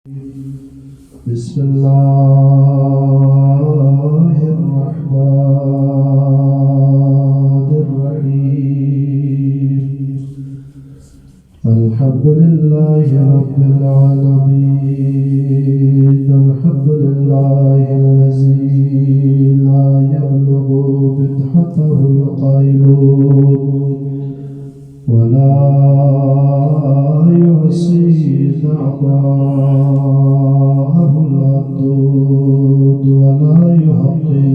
بسم الله الرحمن الرحيم الحمد لله رب العالمين الحمد لله الذي لا يبلغ بدحته القيلون ولا يحصي نعماءه العدود ولا يحقي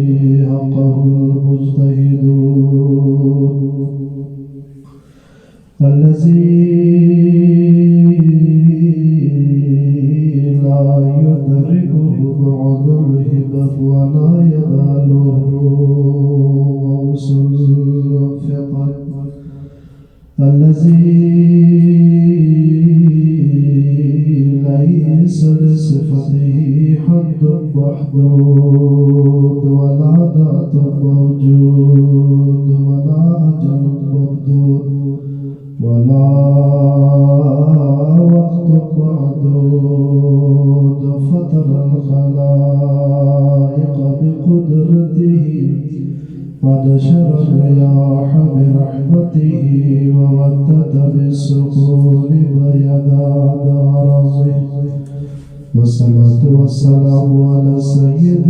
حقه المجتهدون الذي لا يدركه بعد الهمم ولا يناله غوص الفطن الذي ليس لصفته حد محدود ولا ذات موجود ولا أجل ممدود ولا وقت معدود فطر الخلائق بقدرته ونشر الرياح برحمته وودد بالسكون بيداد أرضه والصلاة والسلام على سيد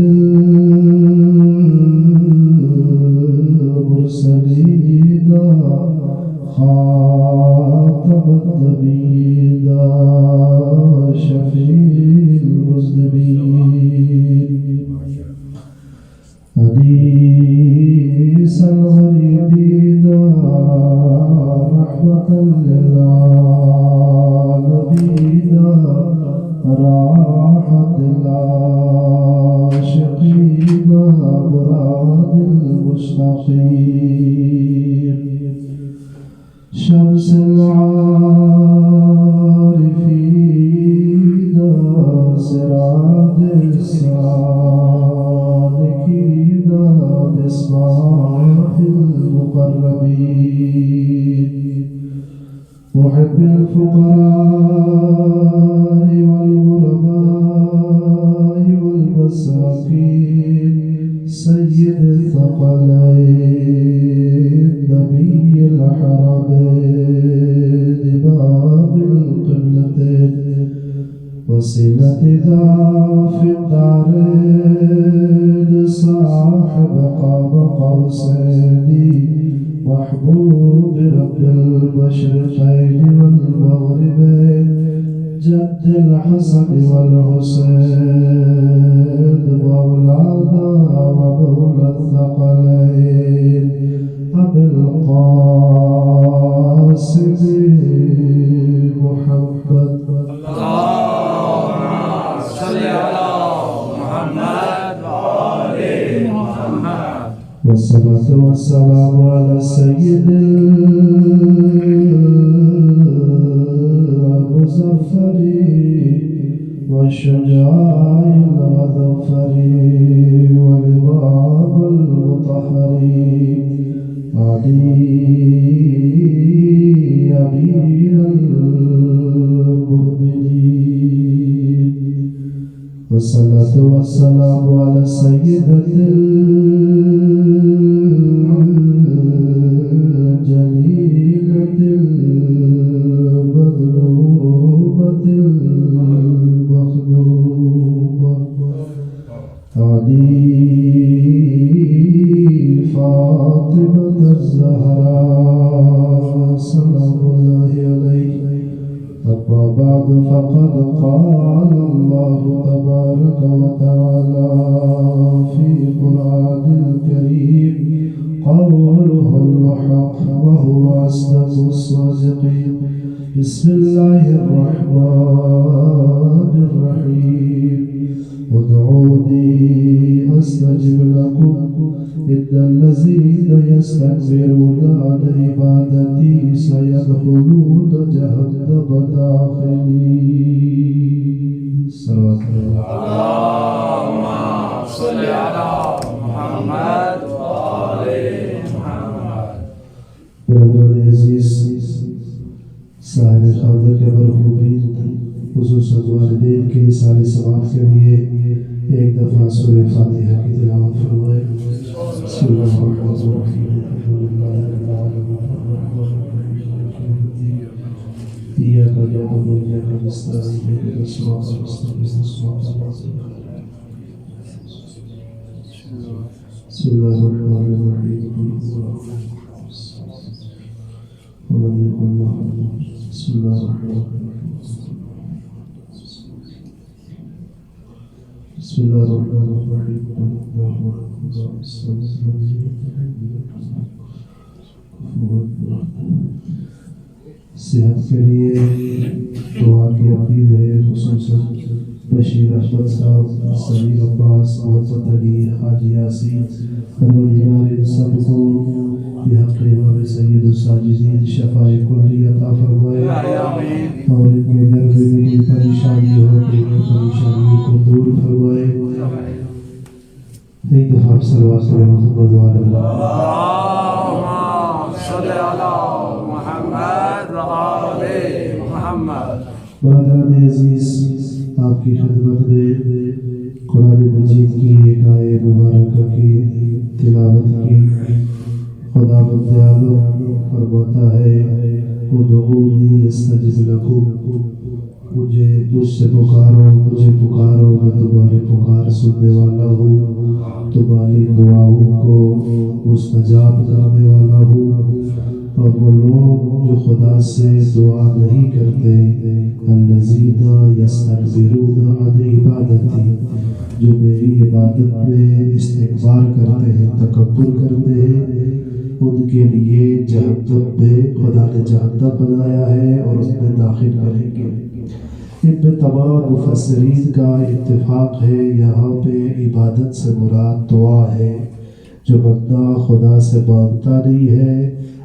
المرسلين خاتم النبيين شفيع المذنبين أنيس الغريبين رحمة للعالمين راحة العاشقين مراد المشتاقين شمس العارفين سراج السالكين مصباح المقربين محب الفقراء والغرباء والمساكين سيد الثقلين نبي الحرمين إمام القبلتين وسيلة ذا في الدارين صاحب قاب قوسين محبوب رب المشرقين والمغربين جد الحسن والحسين مولانا ومولى الثقلين أبي القاسم محمد اللهم صل على محمد وآل محمد والصلاة والسلام على سيد المظفر والشجاع الغضفر والإمام المطهر علي أمير المؤمنين والصلاة والسلام على سيدة الجليلة المظلومة المخدومة علي فاطمة الزهراء سلام الله عليه. أما بعد فقد قال الله تبارك وتعالى في القرآن الكريم قوله الحق وهو أصدق الصادقين. بسم الله الرحمن الرحيم ادعوني أستجب لكم إن الذين يستكبرون عن عبادتي سيدخلون جهنم داخلين. صلوات اللهم صل على محمد وآل محمد. برادران عزیز، صاحب خاندان کے مرحومین، خصوصاً والدین کے کے سارے ثواب کے لیے ایک دفعہ سورہ فاتحہ کی تلاوت فرمائے. بسم اللہ الرحمن الرحیم. إياك نعبد وإياك نستعين اهدنا الصراط المستقيم صراط الذين بسم الله الرحمن الرحيم. ولم يكن له بسم الله الرحمن الرحيم. بسم الله الرحمن الرحيم. صحت کے لیے دعا کی اپیل ہے. خصوصاً بشیر احمد صاحب، سمیر عباس، محمد علی، حاجی یاسین، پروردگار ان سب کو بحق امام سید الساجدین شفاء کلی عطا فرمائے اور ان کے گھر میں کوئی پریشانی ہو کوئی پریشانی کو دور فرمائے. ایک دفعہ صلوات محمد وعلی برادران عزیز، آپ کی خدمت میں قرآن مجید کی ایک آیت مبارکہ کی تلاوت کی. خدا بند عالم فرماتا ہے ادعونی استجب لکم، مجھ سے پکارو، مجھے پکارو، میں تمہارے پکار سننے والا ہوں، تمہاری دعاؤں کو مستجاب کرنے والا ہوں. اور وہ لوگ جو خدا سے دعا نہیں کرتے، الذین یستکبرون عن عبادتی، جو میری عبادت میں استکبار کرتے ہیں، تکبر کرتے ہیں، ان کے لیے جہنم میں خدا نے جہنم بنایا ہے اور اس میں داخل کریں گے. ان میں تمام مفسرین کا اتفاق ہے. یہاں پہ عبادت سے مراد دعا ہے. جو بندہ خدا سے مانگتا نہیں ہے،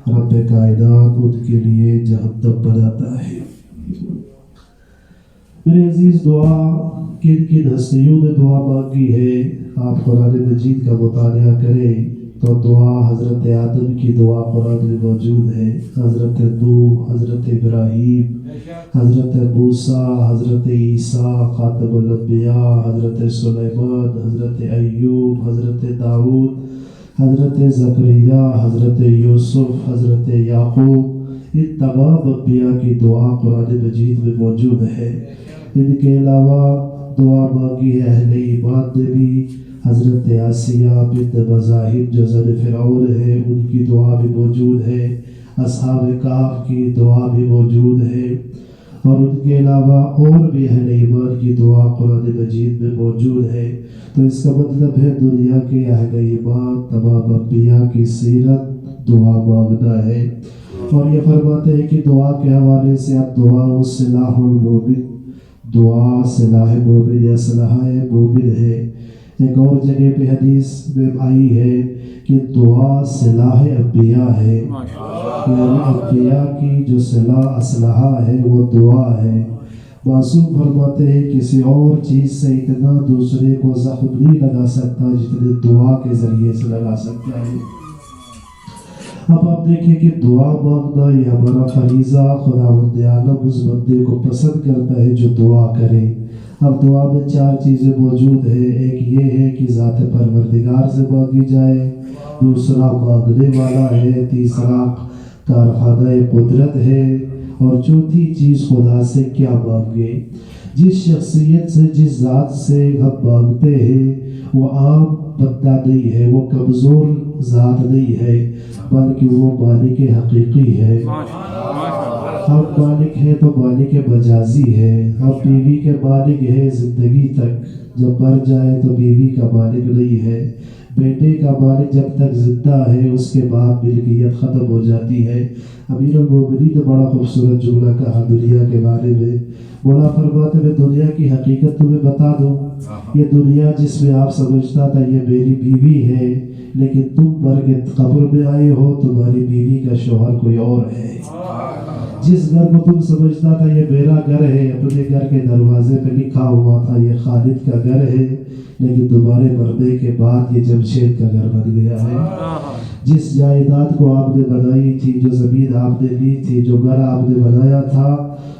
رب کائنات ان کے لیے جہنم بناتا ہے. میرے عزیز، دعا کن کن ہستیوں نے دعا مانگی ہے؟ آپ قرآن مجید کا مطالعہ کریں تو دعا حضرت آدم کی دعا قرآن میں موجود ہے. حضرت نوح، حضرت ابراہیم، حضرت موسیٰ، حضرت عیسیٰ خاتم الانبیاء، حضرت سلیمان، حضرت ایوب، حضرت داؤد، حضرت زکریا، حضرت یوسف، حضرت یعقوب، ان تمام انبیاء کی دعا قرآن مجید میں موجود ہے. ان کے علاوہ دعا مانگی ہے اہل ایمان نے بھی. حضرت آسیہ بنت مزاحم جو زن فرعون ہے، ان کی دعا بھی موجود ہے. اصحاب کہف کی دعا بھی موجود ہے. اور ان کے علاوہ اور بھی اہل ایمان کی دعا قرآن مجید میں موجود ہے. تو اس کا مطلب ہے دنیا کے اہل ایمان تمام انبیاء کی سیرت دعا مانگنا ہے. اور یہ فرماتے ہیں کہ دعا کے حوالے سے اب دعا سلاح المومن، دعا سلاح مومن یا سلاح مومن ہے. ایک اور جگہ پہ حدیث میں آئی ہے کہ دعا سلاح انبیاء ہے، یعنی انبیاء کی جو سلاح اسلحہ ہے وہ دعا ہے. معصوم فرماتے ہیں کسی اور چیز سے اتنا دوسرے کو زخم نہیں لگا سکتا جتنے دعا کے ذریعے سے لگا سکتا ہے. اب آپ دیکھیں کہ دعا مانگنا یہ ہمارا فریضہ خداوند عالم اس بندے کو پسند کرتا ہے جو دعا کرے. اب دعا میں 4 چیزیں موجود ہیں. ایک یہ ہے کہ ذات پروردگار سے مانگی جائے، دوسرا مانگنے والا ہے، تیسرا کارخانہ قدرت ہے، اور چوتھی چیز خدا سے کیا مانگے. جس شخصیت سے، جس ذات سے ہم مانگتے ہیں وہ عام بندہ نہیں ہے، وہ کمزور ذات نہیں ہے، بلکہ وہ مالک حقیقی ہے. ہم مالک ہے تو مالک مجازی ہے. ہم بیوی کے مالک ہے زندگی تک، جب مر جائے تو بیوی کا مالک نہیں ہے. بیٹے کا مالک جب تک زندہ ہے، اس کے بعد ملکیت ختم ہو جاتی ہے. امیر المومنین نے بڑا خوبصورت جملہ کہا دنیا کے بارے میں. مولا فرماتے میں دنیا کی حقیقت تمہیں بتا دوں، یہ دنیا جس میں آپ سمجھتا تھا یہ میری بیوی ہے، لیکن تم مر کے قبر میں آئے ہو، تمہاری بیوی کا شوہر کوئی اور ہے. جس گھر کو تم سمجھتا تھا یہ میرا گھر ہے، اپنے گھر کے دروازے پہ لکھا ہوا تھا یہ خالد کا گھر ہے، لیکن تمہارے مرنے کے بعد یہ جمشید کا گھر بن گیا ہے. جس جائیداد کو آپ نے بنائی تھی، جو زمین آپ نے لی تھی، جو گھر آپ نے بنایا تھا،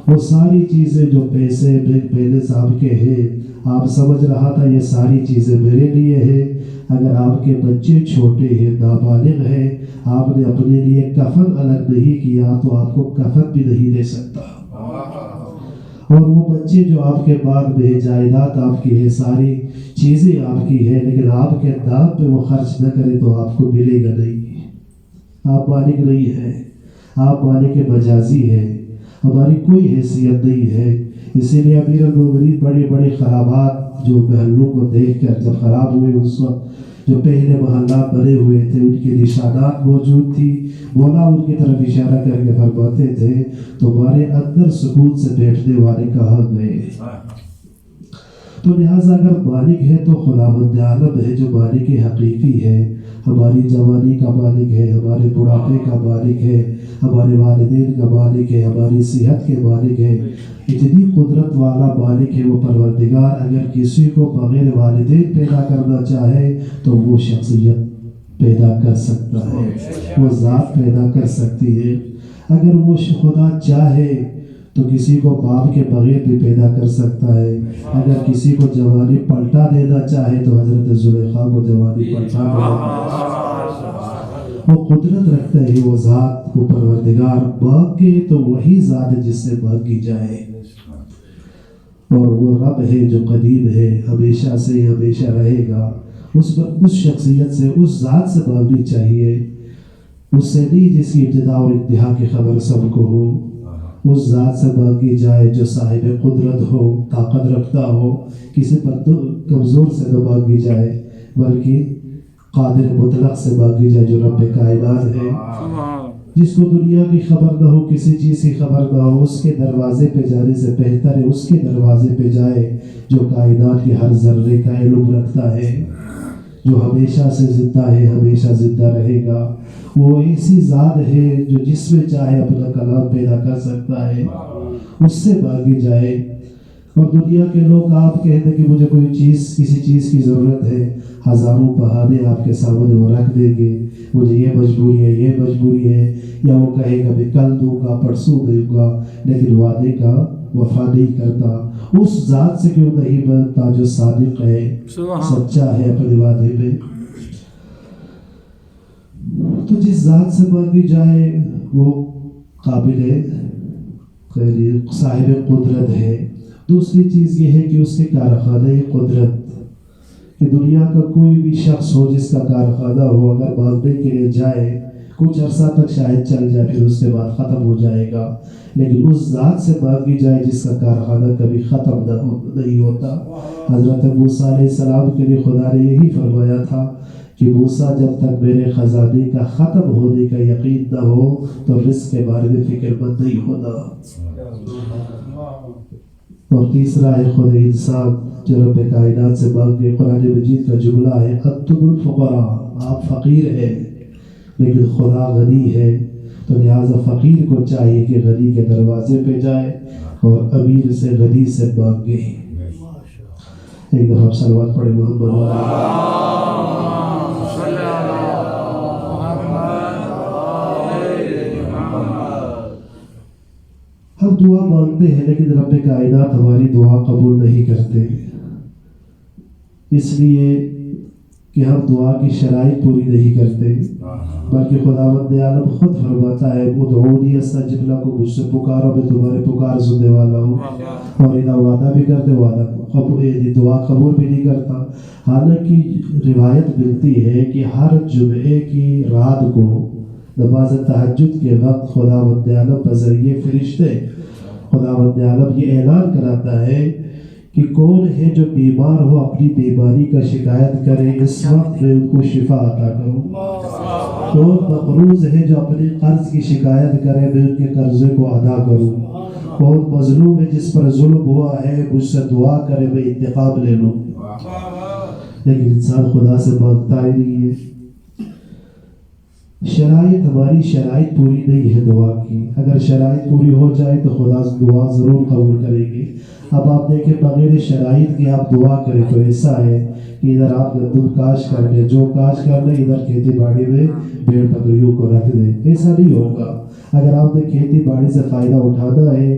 وہ ساری چیزیں جو پیسے بینک بیلنس آپ کے ہیں، آپ سمجھ رہا تھا یہ ساری چیزیں میرے لیے ہیں. اگر آپ کے بچے چھوٹے ہیں، نابالغ ہیں، آپ نے اپنے لیے کفن الگ نہیں کیا تو آپ کو کفن بھی نہیں دے سکتا. اور وہ بچے جو آپ کے بعد میں جائیداد آپ کی ہے، ساری چیزیں آپ کی ہے، لیکن آپ کے نام پہ وہ خرچ نہ کرے تو آپ کو ملے گا نہیں. آپ مالک نہیں ہے، آپ مالک مجازی ہے، ہماری کوئی حیثیت نہیں ہے. اسی لیے امیر المومنین بڑے بڑے خرابات جو محلوں کو دیکھ کر جب خراب ہوئے، اس وقت جو پہلے محلات بنے ہوئے تھے ان کے نشانات موجود تھی، مولا ان کی طرف اشارہ کر کے فرماتے تھے تمہارے اندر سکون سے بیٹھنے والے کہاں گئے. تو لہٰذا اگر مالک ہے تو خداوند عالم ہے جو مالک حقیقی ہے. ہماری جوانی کا مالک ہے، ہمارے بڑھاپے کا مالک ہے، ہمارے والدین کا مالک ہے، ہماری صحت کے مالک ہے. اتنی قدرت والا مالک ہے وہ پروردگار. اگر کسی کو بغیر والدین پیدا کرنا چاہے تو وہ شخصیت پیدا کر سکتا ہے، وہ ذات پیدا کر سکتی ہے. اگر وہ خدا چاہے تو کسی کو باپ کے بغیر بھی پیدا کر سکتا ہے. اگر کسی کو جوانی پلٹا دینا چاہے تو حضرت زلیخا کو جوانی پلٹا دینا. وہ قدرت رکھتا ہے وہ ذات کو پروردگار. مانگے تو وہی ذات ہے جس سے مانگی جائے. اور وہ رب ہے جو قدیم ہے، ہمیشہ سے ہمیشہ رہے گا. اس شخصیت سے، اس ذات سے مانگنی چاہیے، اس سے نہیں جس کی ابتدا اور انتہا کی خبر سب کو ہو. اس ذات سے مانگی جائے جو صاحب قدرت ہو، طاقت رکھتا ہو. کسی پر کمزور سے نہ مانگی جائے بلکہ قادر مطلق سے مانگی جائے جو رب کائنات ہے، جس کو دنیا کی خبر نہ ہو، کسی چیز کی خبر نہ ہو. اس کے دروازے پہ جانے سے بہتر ہے اس کے دروازے پہ جائے جو کائنات کے ہر ذرے کا علم رکھتا ہے، جو ہمیشہ سے زندہ ہے، ہمیشہ زندہ رہے گا. وہ ایسی ذات ہے جو جس میں چاہے اپنا کلام پیدا کر سکتا ہے. اس سے مانگی جائے. اور دنیا کے لوگ آپ کہتے ہیں کہ مجھے کوئی چیز، کسی چیز کی ضرورت ہے، ہزاروں بہانے آپ کے سامنے وہ رکھ دیں گے. مجھے یہ مجبوری ہے، یہ مجبوری ہے، یا وہ کہے گا میں کل دوں گا، پرسوں دوں گا، لیکن وعدے کا وفا نہیں کرتا. اس ذات سے کیوں نہیں بنتا جو صادق ہے، سچا ہے اپنے وعدے میں. تو جس ذات سے مانگی جائے وہ قابل صاحب قدرت ہے. دوسری چیز یہ ہے کہ اس کے کارخانہ قدرت، کہ دنیا کا کوئی بھی شخص ہو جس کا کارخانہ ہو، اگر مانگنے کے لیے جائے کچھ عرصہ تک شاید چل جائے، پھر اس کے بعد ختم ہو جائے گا. لیکن اس ذات سے مانگی جائے جس کا کارخانہ کبھی ختم نہیں ہوتا. حضرت موسیٰ علیہ السلام کے لیے خدا نے یہی فرمایا تھا کہ موسیٰ جب تک میرے خزانے کا ختم ہونے کا یقین نہ ہو تو رزق کے بارے میں فکر مند نہیں ہونا. اور تیسرا ہے خود انسان جو رب کائنات سے مانگے. قرآن مجید کا جملہ ہے انتم الفقراء، آپ فقیر ہیں لیکن خدا غنی ہے. تو لہٰذا فقیر کو چاہیے کہ غنی کے دروازے پہ جائے اور امیر سے غنی سے مانگے. ایک دفعہ صلوات پڑھے محمد. ہم دعا مانگتے ہیں لیکن رب کائنات ہماری دعا قبول نہیں کرتے، اس لیے کہ ہم دعا کی شرائط پوری نہیں کرتے. بلکہ خداوند عالم خود فرماتا ہے ادعونی استجب لکم، مجھ سے پکارو میں تمہاری پکار سننے والا ہوں. اور انہیں وعدہ بھی کرتے، وعدہ دعا قبول بھی نہیں کرتا. حالانکہ روایت ملتی ہے کہ ہر جمعے کی رات کو نماز تہجد کے وقت خداوند عالم بذریعے فرشتے خداوند عالم یہ اعلان کراتا ہے کہ کون ہے جو بیمار ہو اپنی بیماری کا شکایت کرے، اس وقت میں ان کو شفا عطا کروں. کون مقروض ہے جو اپنے قرض کی شکایت کرے، میں ان کے قرضے کو ادا کروں. کون مظلوم ہے جس پر ظلم ہوا ہے، مجھ سے دعا کرے میں انتقام لے لوں. لیکن انسان خدا سے مانگتا ہی نہیں ہے. شرائط، ہماری شرائط پوری نہیں ہے دعا کی. اگر شرائط پوری ہو جائے تو خدا دعا ضرور قبول کرے گی. اب آپ دیکھیں بغیر شرائط کے آپ دعا کریں تو ایسا ہے کہ ادھر آپ گندم کاش کر لیں، جو کاش کر لیں، ادھر کھیتی باڑی میں بھیڑ بکریوں کو رکھ دیں. ایسا نہیں ہوگا. اگر آپ نے کھیتی باڑی سے فائدہ اٹھانا ہے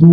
2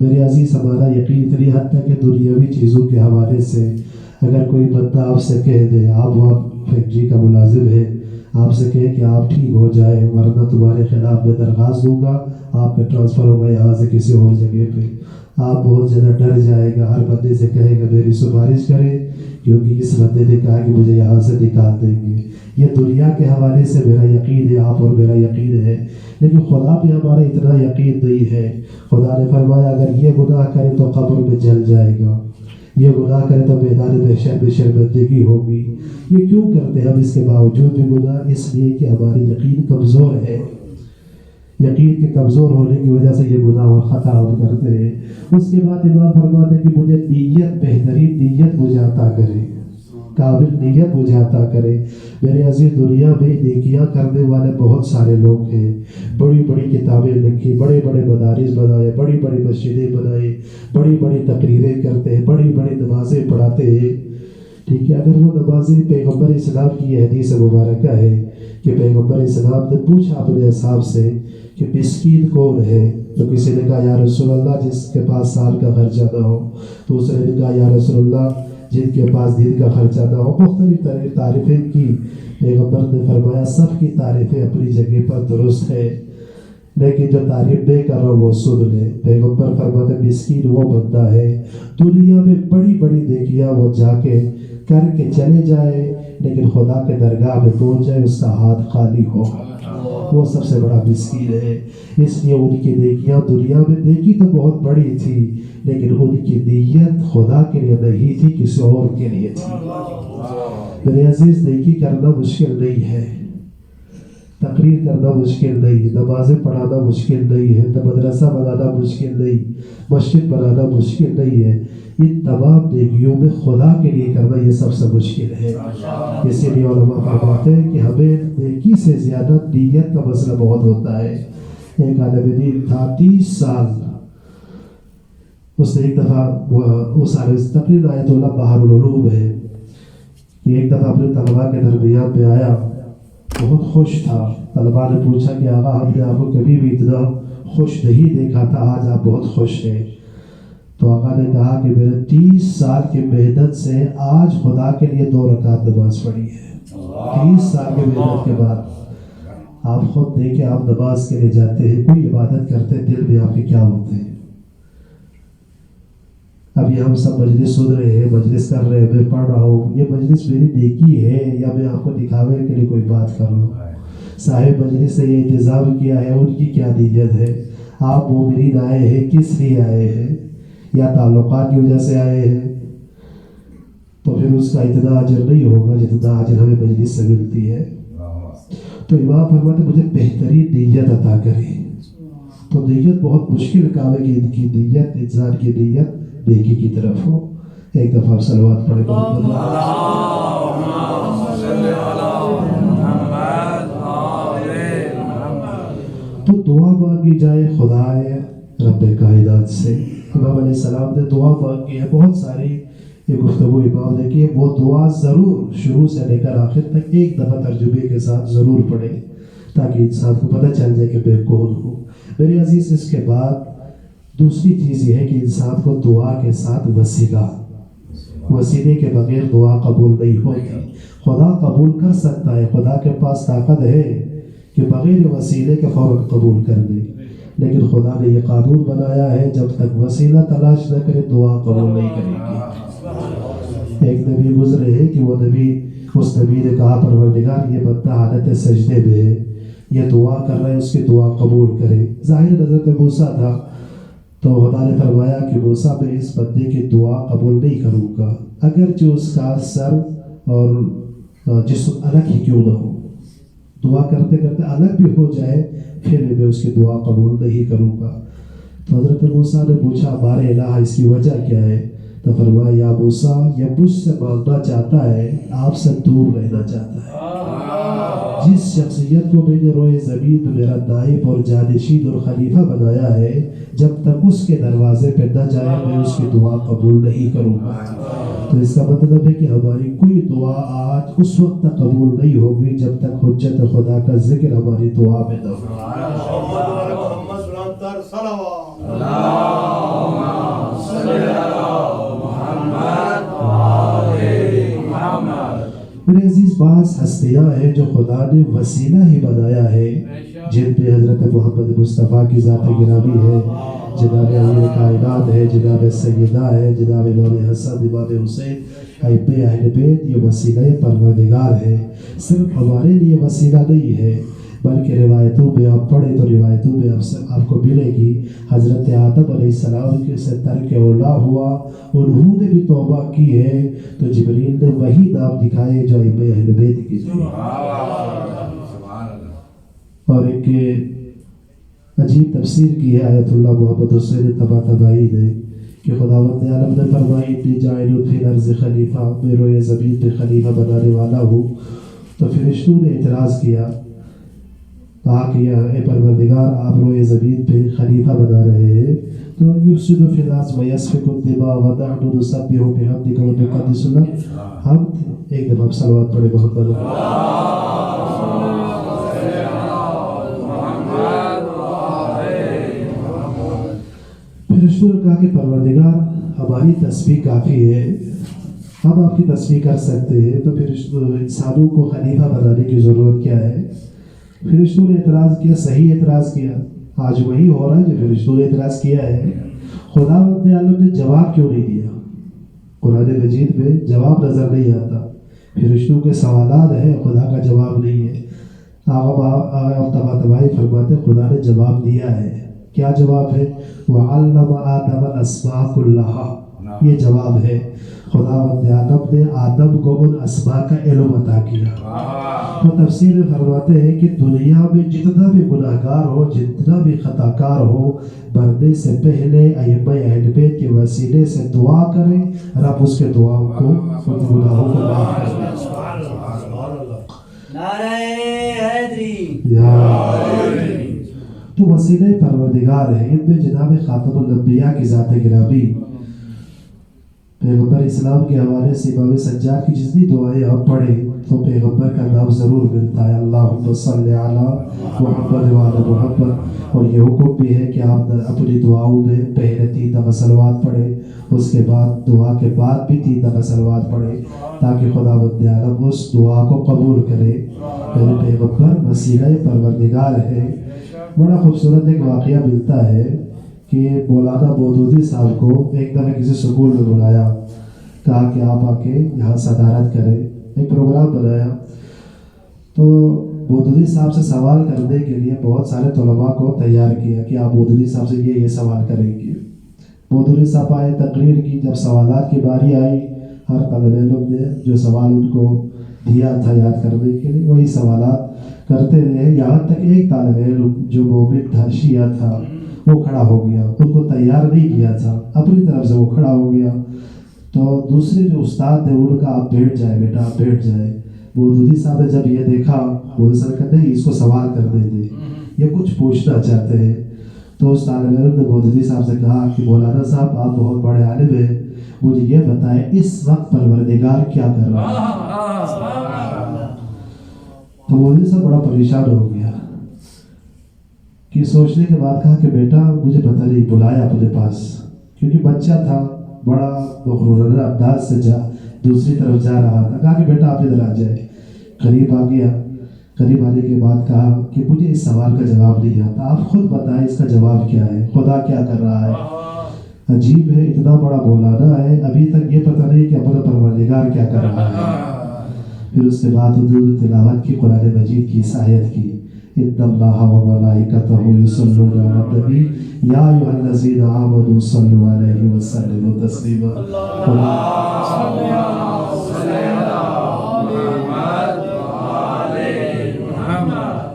میرے عزیز ہمارا یقین اتنی حد تک کہ دنیاوی چیزوں کے حوالے سے اگر کوئی بندہ آپ سے کہہ دے آپ وہ فیکٹری کا ملازم ہے، آپ سے کہے کہ آپ ٹھیک ہو جائے ورنہ تمہارے خلاف میں درخواست دوں گا، آپ کا ٹرانسفر ہوگا یہاں سے کسی اور جگہ پہ، آپ بہت زیادہ ڈر جائے گا، ہر بندے سے کہے گا میری سفارش کرے کیونکہ اس بندے نے کہا کہ مجھے یہاں سے نکال دیں گے۔ یہ دنیا کے حوالے سے میرا یقین ہے، آپ اور میرا یقین ہے، لیکن خدا پہ ہمارا اتنا یقین نہیں ہے۔ خدا نے فرمایا اگر یہ گناہ کرے تو قبر میں جل جائے گا، یہ گناہ کرے تو میدان محشر میں شرمندگی ہوگی۔ یہ کیوں کرتے ہیں ہم اس کے باوجود بھی گناہ؟ اس لیے کہ ہماری یقین کمزور ہے، یقین کے کمزور ہونے کی وجہ سے یہ گناہ اور خطا ہم کرتے ہیں۔ اس کے بعد امام فرماتے ہیں کہ مجھے نیت، بہترین نیت مجھے عطا کرے، قابل نیت مجھے عطا کرے۔ میرے عزیز دنیا میں نیکیاں کرنے والے بہت سارے لوگ ہیں، بڑی بڑی کتابیں لکھی، بڑے بڑے مدارس بنائے، بڑی بڑی مسجدیں بنائے، بڑی بڑی تقریریں کرتے ہیں، بڑی بڑی نمازیں پڑھاتے ہیں، ٹھیک ہے۔ اگر وہ نمازیں پیغمبر اسلام کی یہ حدیث مبارکہ ہے کہ پیغمبر اسلام نے پوچھا اپنے اصحاب سے کہ مسکین کون ہے، تو کسی نے کہا یا رسول اللہ جس کے پاس سال کا خرچہ نہ ہو، دوسرے نے کہا یا رسول اللہ جن کے پاس دن کا خرچہ نہ ہو، مختلف تعریفیں کی۔ پیغمبر نے فرمایا سب کی تعریفیں اپنی جگہ پر درست ہے، لیکن جو تعریف میں کر رہا ہوں وہ سن لے۔ پیغمبر فرماتے مسکین وہ بندہ ہے دنیا میں بڑی بڑی نیکیاں وہ جا کے کر کے چلے جائے، لیکن خدا کے درگاہ میں پہنچ جائے اس کا ہاتھ خالی ہو، وہ سب سے بڑا مسکین ہے۔ اس لیے ان کی نیکیاں دنیا میں نیکی تو بہت بڑی تھی، لیکن ان کی نیت خدا کے لیے نہیں تھی، کسی اور کے لیے تھی۔ میرے عزیز نیکی کرنا مشکل نہیں ہے، تقریر کرنا مشکل نہیں، نمازیں پڑھانا مشکل نہیں ہے، مدرسہ بنانا مشکل نہیں، مسجد بنانا مشکل نہیں ہے، ان تمام نیکیوں میں خدا کے لیے کرنا یہ سب سے مشکل ہے۔ اسی لیے علماء فرماتے ہیں کہ ہمیں نیکی سے زیادہ نیت کا مسئلہ بہت ہوتا ہے۔ ایک عالم دین تھا 30 سال، اس نے ایک دفعہ اس تقریر آیت اللہ بحر العلوم ہے کہ ایک دفعہ اپنے طلباء کے درمیان میں آیا، بہت خوش تھا۔ طلباء نے پوچھا کہ آقا ہم نے آپ کو کبھی بھی اتنا خوش نہیں دیکھا تھا، آج آپ بہت خوش ہیں۔ تو آقا نے کہا کہ میں نے 30 سال کی محنت سے آج خدا کے لیے 2 رکعت نماز پڑھی ہے۔ 30 سال کی محنت کے بعد آپ خود دیکھیں، آپ نماز کے لیے جاتے ہیں، کوئی عبادت کرتے ہیں، دل میں آپ کے کیا ہوتے ہیں؟ اب یہ ہم سب مجلس سن رہے ہیں، مجلس کر رہے ہیں، میں پڑھ رہا ہوں، یہ مجلس میری نیکی ہے یا میں آپ کو دکھاوے کے لیے کوئی بات کر رہا ہوں؟ صاحب مجلس نے یہ انتظام کیا ہے، ان کی کیا نیت ہے؟ آپ مومنین آئے ہیں کس لیے آئے ہیں؟ یا تعلقات کی وجہ سے آئے ہیں؟ تو پھر اس کا اتنا اجر نہیں ہوگا جتنا اجر ہمیں مجلس سے ملتی ہے۔ تو امام فرماتے مجھے بہترین نیت عطا کرے۔ تو نیت بہت مشکل کام ہے کہ ان کی نیت، انسان کی نیت نیکی کی طرف ہو۔ ایک دفعہ آپ صلوات پڑھیں۔ تو دعا مانگی جائے خدائے رب کائنات سے۔ امام علیہ السلام نے دعا مانگی ہے، بہت ساری یہ گفتگو امام نے کی ہے، وہ دعا ضرور شروع سے لے کر آخر تک ایک دفعہ ترجمے کے ساتھ ضرور پڑھے تاکہ انسان کو پتہ چل جائے کہ میں کون ہوں۔ میرے عزیز اس کے بعد دوسری چیز یہ ہے کہ انسان کو دعا کے ساتھ وسیلے کے بغیر دعا قبول نہیں ہوتی۔ خدا قبول کر سکتا ہے، خدا کے پاس طاقت ہے کہ بغیر وسیلے کے فوراً قبول کر لے، لیکن خدا نے یہ قانون بنایا ہے جب تک وسیلہ تلاش نہ کرے دعا قبول نہیں کرے گی۔ ایک نبی گزرے ہیں کہ وہ نبی، اس نبی نے کہا پروردگار یہ بندہ حالت سجدے میں ہے، یہ دعا کر رہا ہے، اس کی دعا قبول کرے۔ ظاہر حضرت موسیٰ تھا، تو خدا نے فرمایا کہ موسیٰ میں اس بندے کی دعا قبول نہیں کروں گا اگرچہ اس کا سر اور جسم الگ ہی کیوں نہ ہو، دعا کرتے کرتے الگ بھی ہو جائے پھر میں اس کی دعا قبول نہیں کروں گا۔ تو حضرت موسیٰ نے پوچھا بارے الہ اس کی وجہ کیا ہے؟ تو فرمایا یا موسیٰ یہ مجھ سے مانگنا چاہتا ہے، آپ سے دور رہنا چاہتا ہے۔ جس شخصیت کو میں نے روئے زمین میں میرا نائب اور جانشین اور خلیفہ بنایا ہے، جب تک اس کے دروازے پہ نہ جائے میں اس کی دعا قبول نہیں کروں گا۔ تو اس کا مطلب ہے کہ ہماری کوئی دعا آج اس وقت تک قبول نہیں ہوگی جب تک حجت خدا کا ذکر ہماری دعا میں نہ ہو۔ ہستیاں ہیں جو خدا نے وسیلہ ہی بنایا ہے، جن پہ حضرت محمد مصطفیٰ کی ذات گرامی ہے، جناب امیر کائنات ہے، جناب سیدہ ہے، جناب امام حسن، امام حسین، ائمہ اہل بیت، یہ وسیلہ پروردگار ہے۔ صرف ہمارے لیے وسیلہ نہیں ہے بلکہ روایتوں میں آپ پڑھیں تو روایتوں میں آپ کو ملے گی حضرت آدم علیہ السلام کے سے ترک اولا ہوا، انہوں نے بھی توبہ کی ہے تو جبریل نے وہی نام دکھائے جو ائمہ اہل بیت کی تھی۔ اور ایک عجیب تفسیر کی ہے آیت اللہ محمد حسین طباطبائی نے کہ خداوند عالم نے فرمائی انی جاعل فی الارض خلیفہ، میں روئے زمین پہ خلیفہ بنانے والا ہوں۔ تو فرشتوں نے اعتراض کیا، کہا کہ اے پروردگار آپ روئے زمین پہ خلیفہ بنا رہے ہیں تو یفسد فی الارض ویسفک الدماء ونحن نسبح بحمدک ونقدس لک، ہم ایک دفعہ صلوات پڑھے محمد۔ فرشتوں نے کہا کہ پروردگار ہماری تسبیح کافی ہے، ہم آپ کی تسبیح کر سکتے ہیں، تو فرشتوں انسانوں کو خلیفہ بنانے کی ضرورت کیا ہے؟ فرشتوں نے اعتراض کیا، صحیح اعتراض کیا، آج وہی ہو رہا ہے جو فرشتوں نے اعتراض کیا ہے۔ خدا رب العالمین نے جواب کیوں نہیں دیا؟ قرآن مجید میں جواب نظر نہیں آتا، فرشتوں کے سوالات ہیں، خدا کا جواب نہیں ہے۔ آغا طباطبائی فرماتے خدا نے جواب دیا ہے۔ کیا جواب ہے؟ وَعَلَّمَ آدَمَ الْأَسْمَاءَ كُلَّهَا، یہ جواب ہے۔ خداوند عالم نے آدم کو ان اسماء کا علم عطا کیا۔ تو تفسیر میں فرماتے ہیں کہ دنیا میں جتنا بھی گناہگار ہو، جتنا بھی خطا کار ہو، مرنے سے پہلے ائمہ اہل بیت کے وسیلے سے دعا کریں، رب اس کے دعاؤں کو، ان گناہوں کو معاف کرے۔ نعرہ حیدری، تو وسیلہ پروردگار ہے۔ ان میں جناب خاتم الانبیاء کی ذات گرامی، پیغمبر اسلام کے حوالے سے امام سجاد کی جتنی دعائیں آپ پڑھیں تو پیغمبر کا نام ضرور ملتا ہے، اللہم صلی علی محمد وعلی محمد۔ اور یہ حکم بھی ہے کہ آپ اپنی دعاؤں میں پہلے 3 دفعہ صلوات پڑھیں، اس کے بعد دعا کے بعد بھی 3 دفعہ صلوات پڑھیں تاکہ خداوند عالم اس دعا کو قبول کرے۔ میرے پیغمبر وسیلہ پروردگار ہے۔ بڑا خوبصورت ایک واقعہ ملتا ہے کہ مولانا مودودی صاحب کو ایک دفعہ کسی سکول میں بلایا، کہا کہ آپ آ کے یہاں صدارت کریں، ایک پروگرام بنایا۔ تو مودودی صاحب سے سوال کرنے کے لیے بہت سارے طلباء کو تیار کیا کہ آپ مودودی صاحب سے یہ سوال کریں گے۔ مودودی صاحب آئے، تقریر کی، جب سوالات کی باری آئی ہر طالب علم نے جو سوال ان کو دیا تھا یاد کرنے کے لیے وہی سوالات کرتے رہے، یہاں تک ایک طالب علم جو مومن تھا، شیعہ تھا، وہ کھڑا ہو گیا، ان کو تیار نہیں کیا تھا، اپنی طرف سے وہ کھڑا ہو گیا۔ تو دوسرے جو استاد تھے ان کا آپ بیٹھ جائے بیٹا، آپ بیٹھ جائے۔ مودودی صاحب نے جب یہ دیکھا، مودودی صاحب کہتے ہیں اس کو سوال کرنے دیں، یہ کچھ پوچھنا چاہتے ہیں۔ تو اس طالب علم نے مودودی صاحب سے کہا کہ مولانا صاحب آپ بہت بڑے عالم ہیں، مجھے یہ بتائیں اس وقت پروردگار کیا کر رہا ہے؟ تو مودودی صاحب بڑا پریشان ہو گیا کہ سوچنے کے بعد کہا کہ بیٹا مجھے پتہ نہیں، بلایا اپنے پاس، کیونکہ بچہ تھا، بڑا مغرورانہ انداز سے دوسری طرف جا رہا تھا۔ کہا کہ بیٹا آپ ادھر آ جائے۔ قریب آ گیا، قریب آنے کے بعد کہا کہ مجھے اس سوال کا جواب نہیں آتا، آپ خود بتائیں اس کا جواب کیا ہے، خدا کیا کر رہا ہے؟ عجیب ہے، اتنا بڑا مولانا ہے، ابھی تک یہ پتہ نہیں کہ اپنا پروردگار کیا کر رہا ہے۔ پھر اس کے بعد انہوں نے تلاوت کی قرآن مجید کی اس آیت کی، ان اللہ وملائکتہ یصلون علی النبی یا ایھا الذین آمنوا صلوا علیہ وسلموا تسلیما۔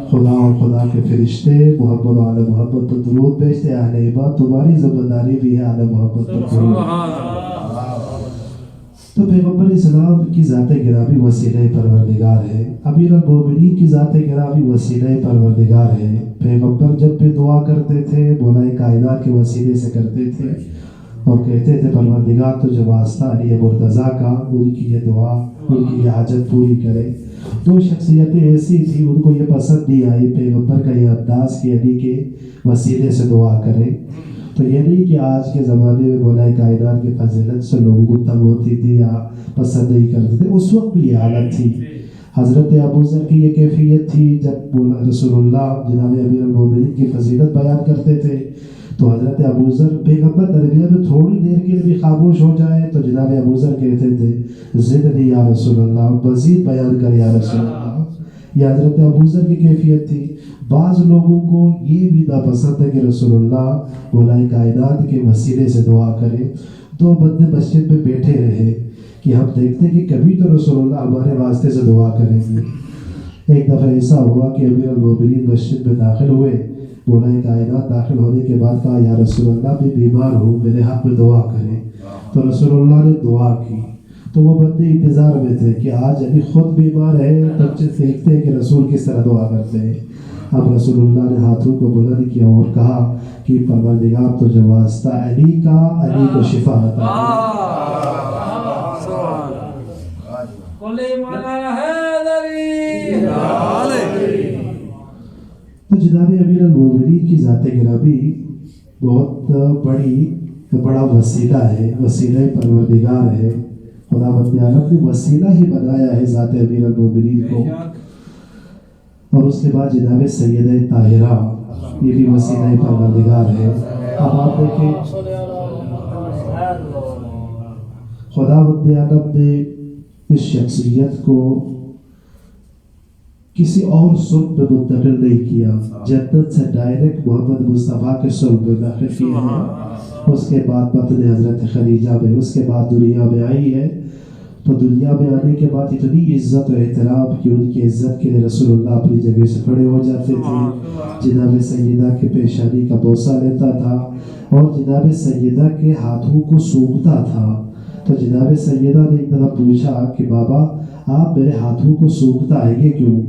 خدا اور خدا کے فرشتے محمد و آل محمد پر درود بھیجتے، اہل ایمان تمہاری ذمہ داری بھی ہے آل محمد پر درود۔ تو پیغمبر اسلام کی ذات گرامی وسیلہ پروردگار ہے، امیر المومنین کی ذات گرامی وسیلہ پروردگار ہے۔ پیغمبر جب بھی دعا کرتے تھے مولا کائنات کے وسیلے سے کرتے تھے اور کہتے تھے پروردگار تو جو واسطہ علی مرتضیٰ کا، ان کی یہ دعا، ان کی یہ حاجت پوری کرے۔ دو شخصیتیں ایسی تھی، ان کو یہ پسند نہیں آئی پیغمبر کا یہ انداز کہ علی کے وسیلے سے دعا کرے۔ تو یہ نہیں کہ آج کے زمانے میں مولا کائنات کی فضیلت سے لوگوں کو تنگ ہوتی تھی یا پسند نہیں کرتے تھے، اس وقت بھی یہ حالت تھی۔ حضرت ابو ذر کی یہ کیفیت تھی، جب رسول اللہ جناب امیر المومنین کی فضیلت بیان کرتے تھے تو حضرت ابو ذر پیغمبر درمیان میں تھوڑی دیر کے لیے بھی خاموش ہو جائے تو جناب ابو ذر کہتے تھے زدنی یا رسول اللہ، مزید بیان کر یا رسول اللہ۔ یہ حضرت ابو ذر کی کیفیت تھی۔ بعض لوگوں کو یہ بھی ناپسند ہے کہ رسول اللہ مولا کائنات کے وسیلے سے دعا کرے۔ دو بندے مسجد میں بیٹھے رہے کہ ہم دیکھتے کہ کبھی تو رسول اللہ ہمارے واسطے سے دعا کریں گے۔ ایک دفعہ ایسا ہوا کہ امیر المومنین مسجد میں داخل ہوئے، مولا کائنات داخل ہونے کے بعد کہا یا رسول اللہ میں بیمار ہوں، میرے حق میں دعا کریں۔ تو رسول اللہ نے دعا کی تو وہ بندے انتظار میں تھے کہ آج ابھی خود بیمار ہے، تب سے دیکھتے ہیں کہ رسول کس طرح دعا کرتے ہیں۔ اب رسول اللہ نے ہاتھوں کو بلند کیا اور کہا کہ پروردگار تو جو واسطہ علی کا، علی کو شفا عطا تو جناب امیر المومنین کی ذات گرامی بہت بڑا وسیلہ ہے، وسیلہ پروردگار ہے۔ خدا بند عالم نے وسیلہ ہی بنایا ہے ذات امیر المومنین کو۔ اور اس کے بعد جناب سیدہ طاہرہ، یہ بھی وسیلہ پروردگار ہے۔ اب آپ دیکھیں خدا بند عالم نے اس شخصیت کو کسی اور صلب میں منتقل نہیں کیا، جنت سے ڈائریکٹ محمد مصطفیٰ کے صلب میں داخل کیا ہے۔ اس کے بعد بطن حضرت خدیجہ میں، اس کے بعد دنیا میں آئی ہے۔ تو دنیا میں آنے کے بعد اتنی عزت و احترام کہ ان کی عزت کے لیے رسول اللہ اپنی جگہ سے کھڑے ہو جاتے تھے، جناب سیدہ کے پیشانی کا بوسہ لیتا تھا اور جناب سیدہ کے ہاتھوں کو سونگھتا تھا۔ تو جناب سیدہ نے ایک دفعہ پوچھا کہ بابا آپ میرے ہاتھوں کو سونگھتا ہے یہ کیوں؟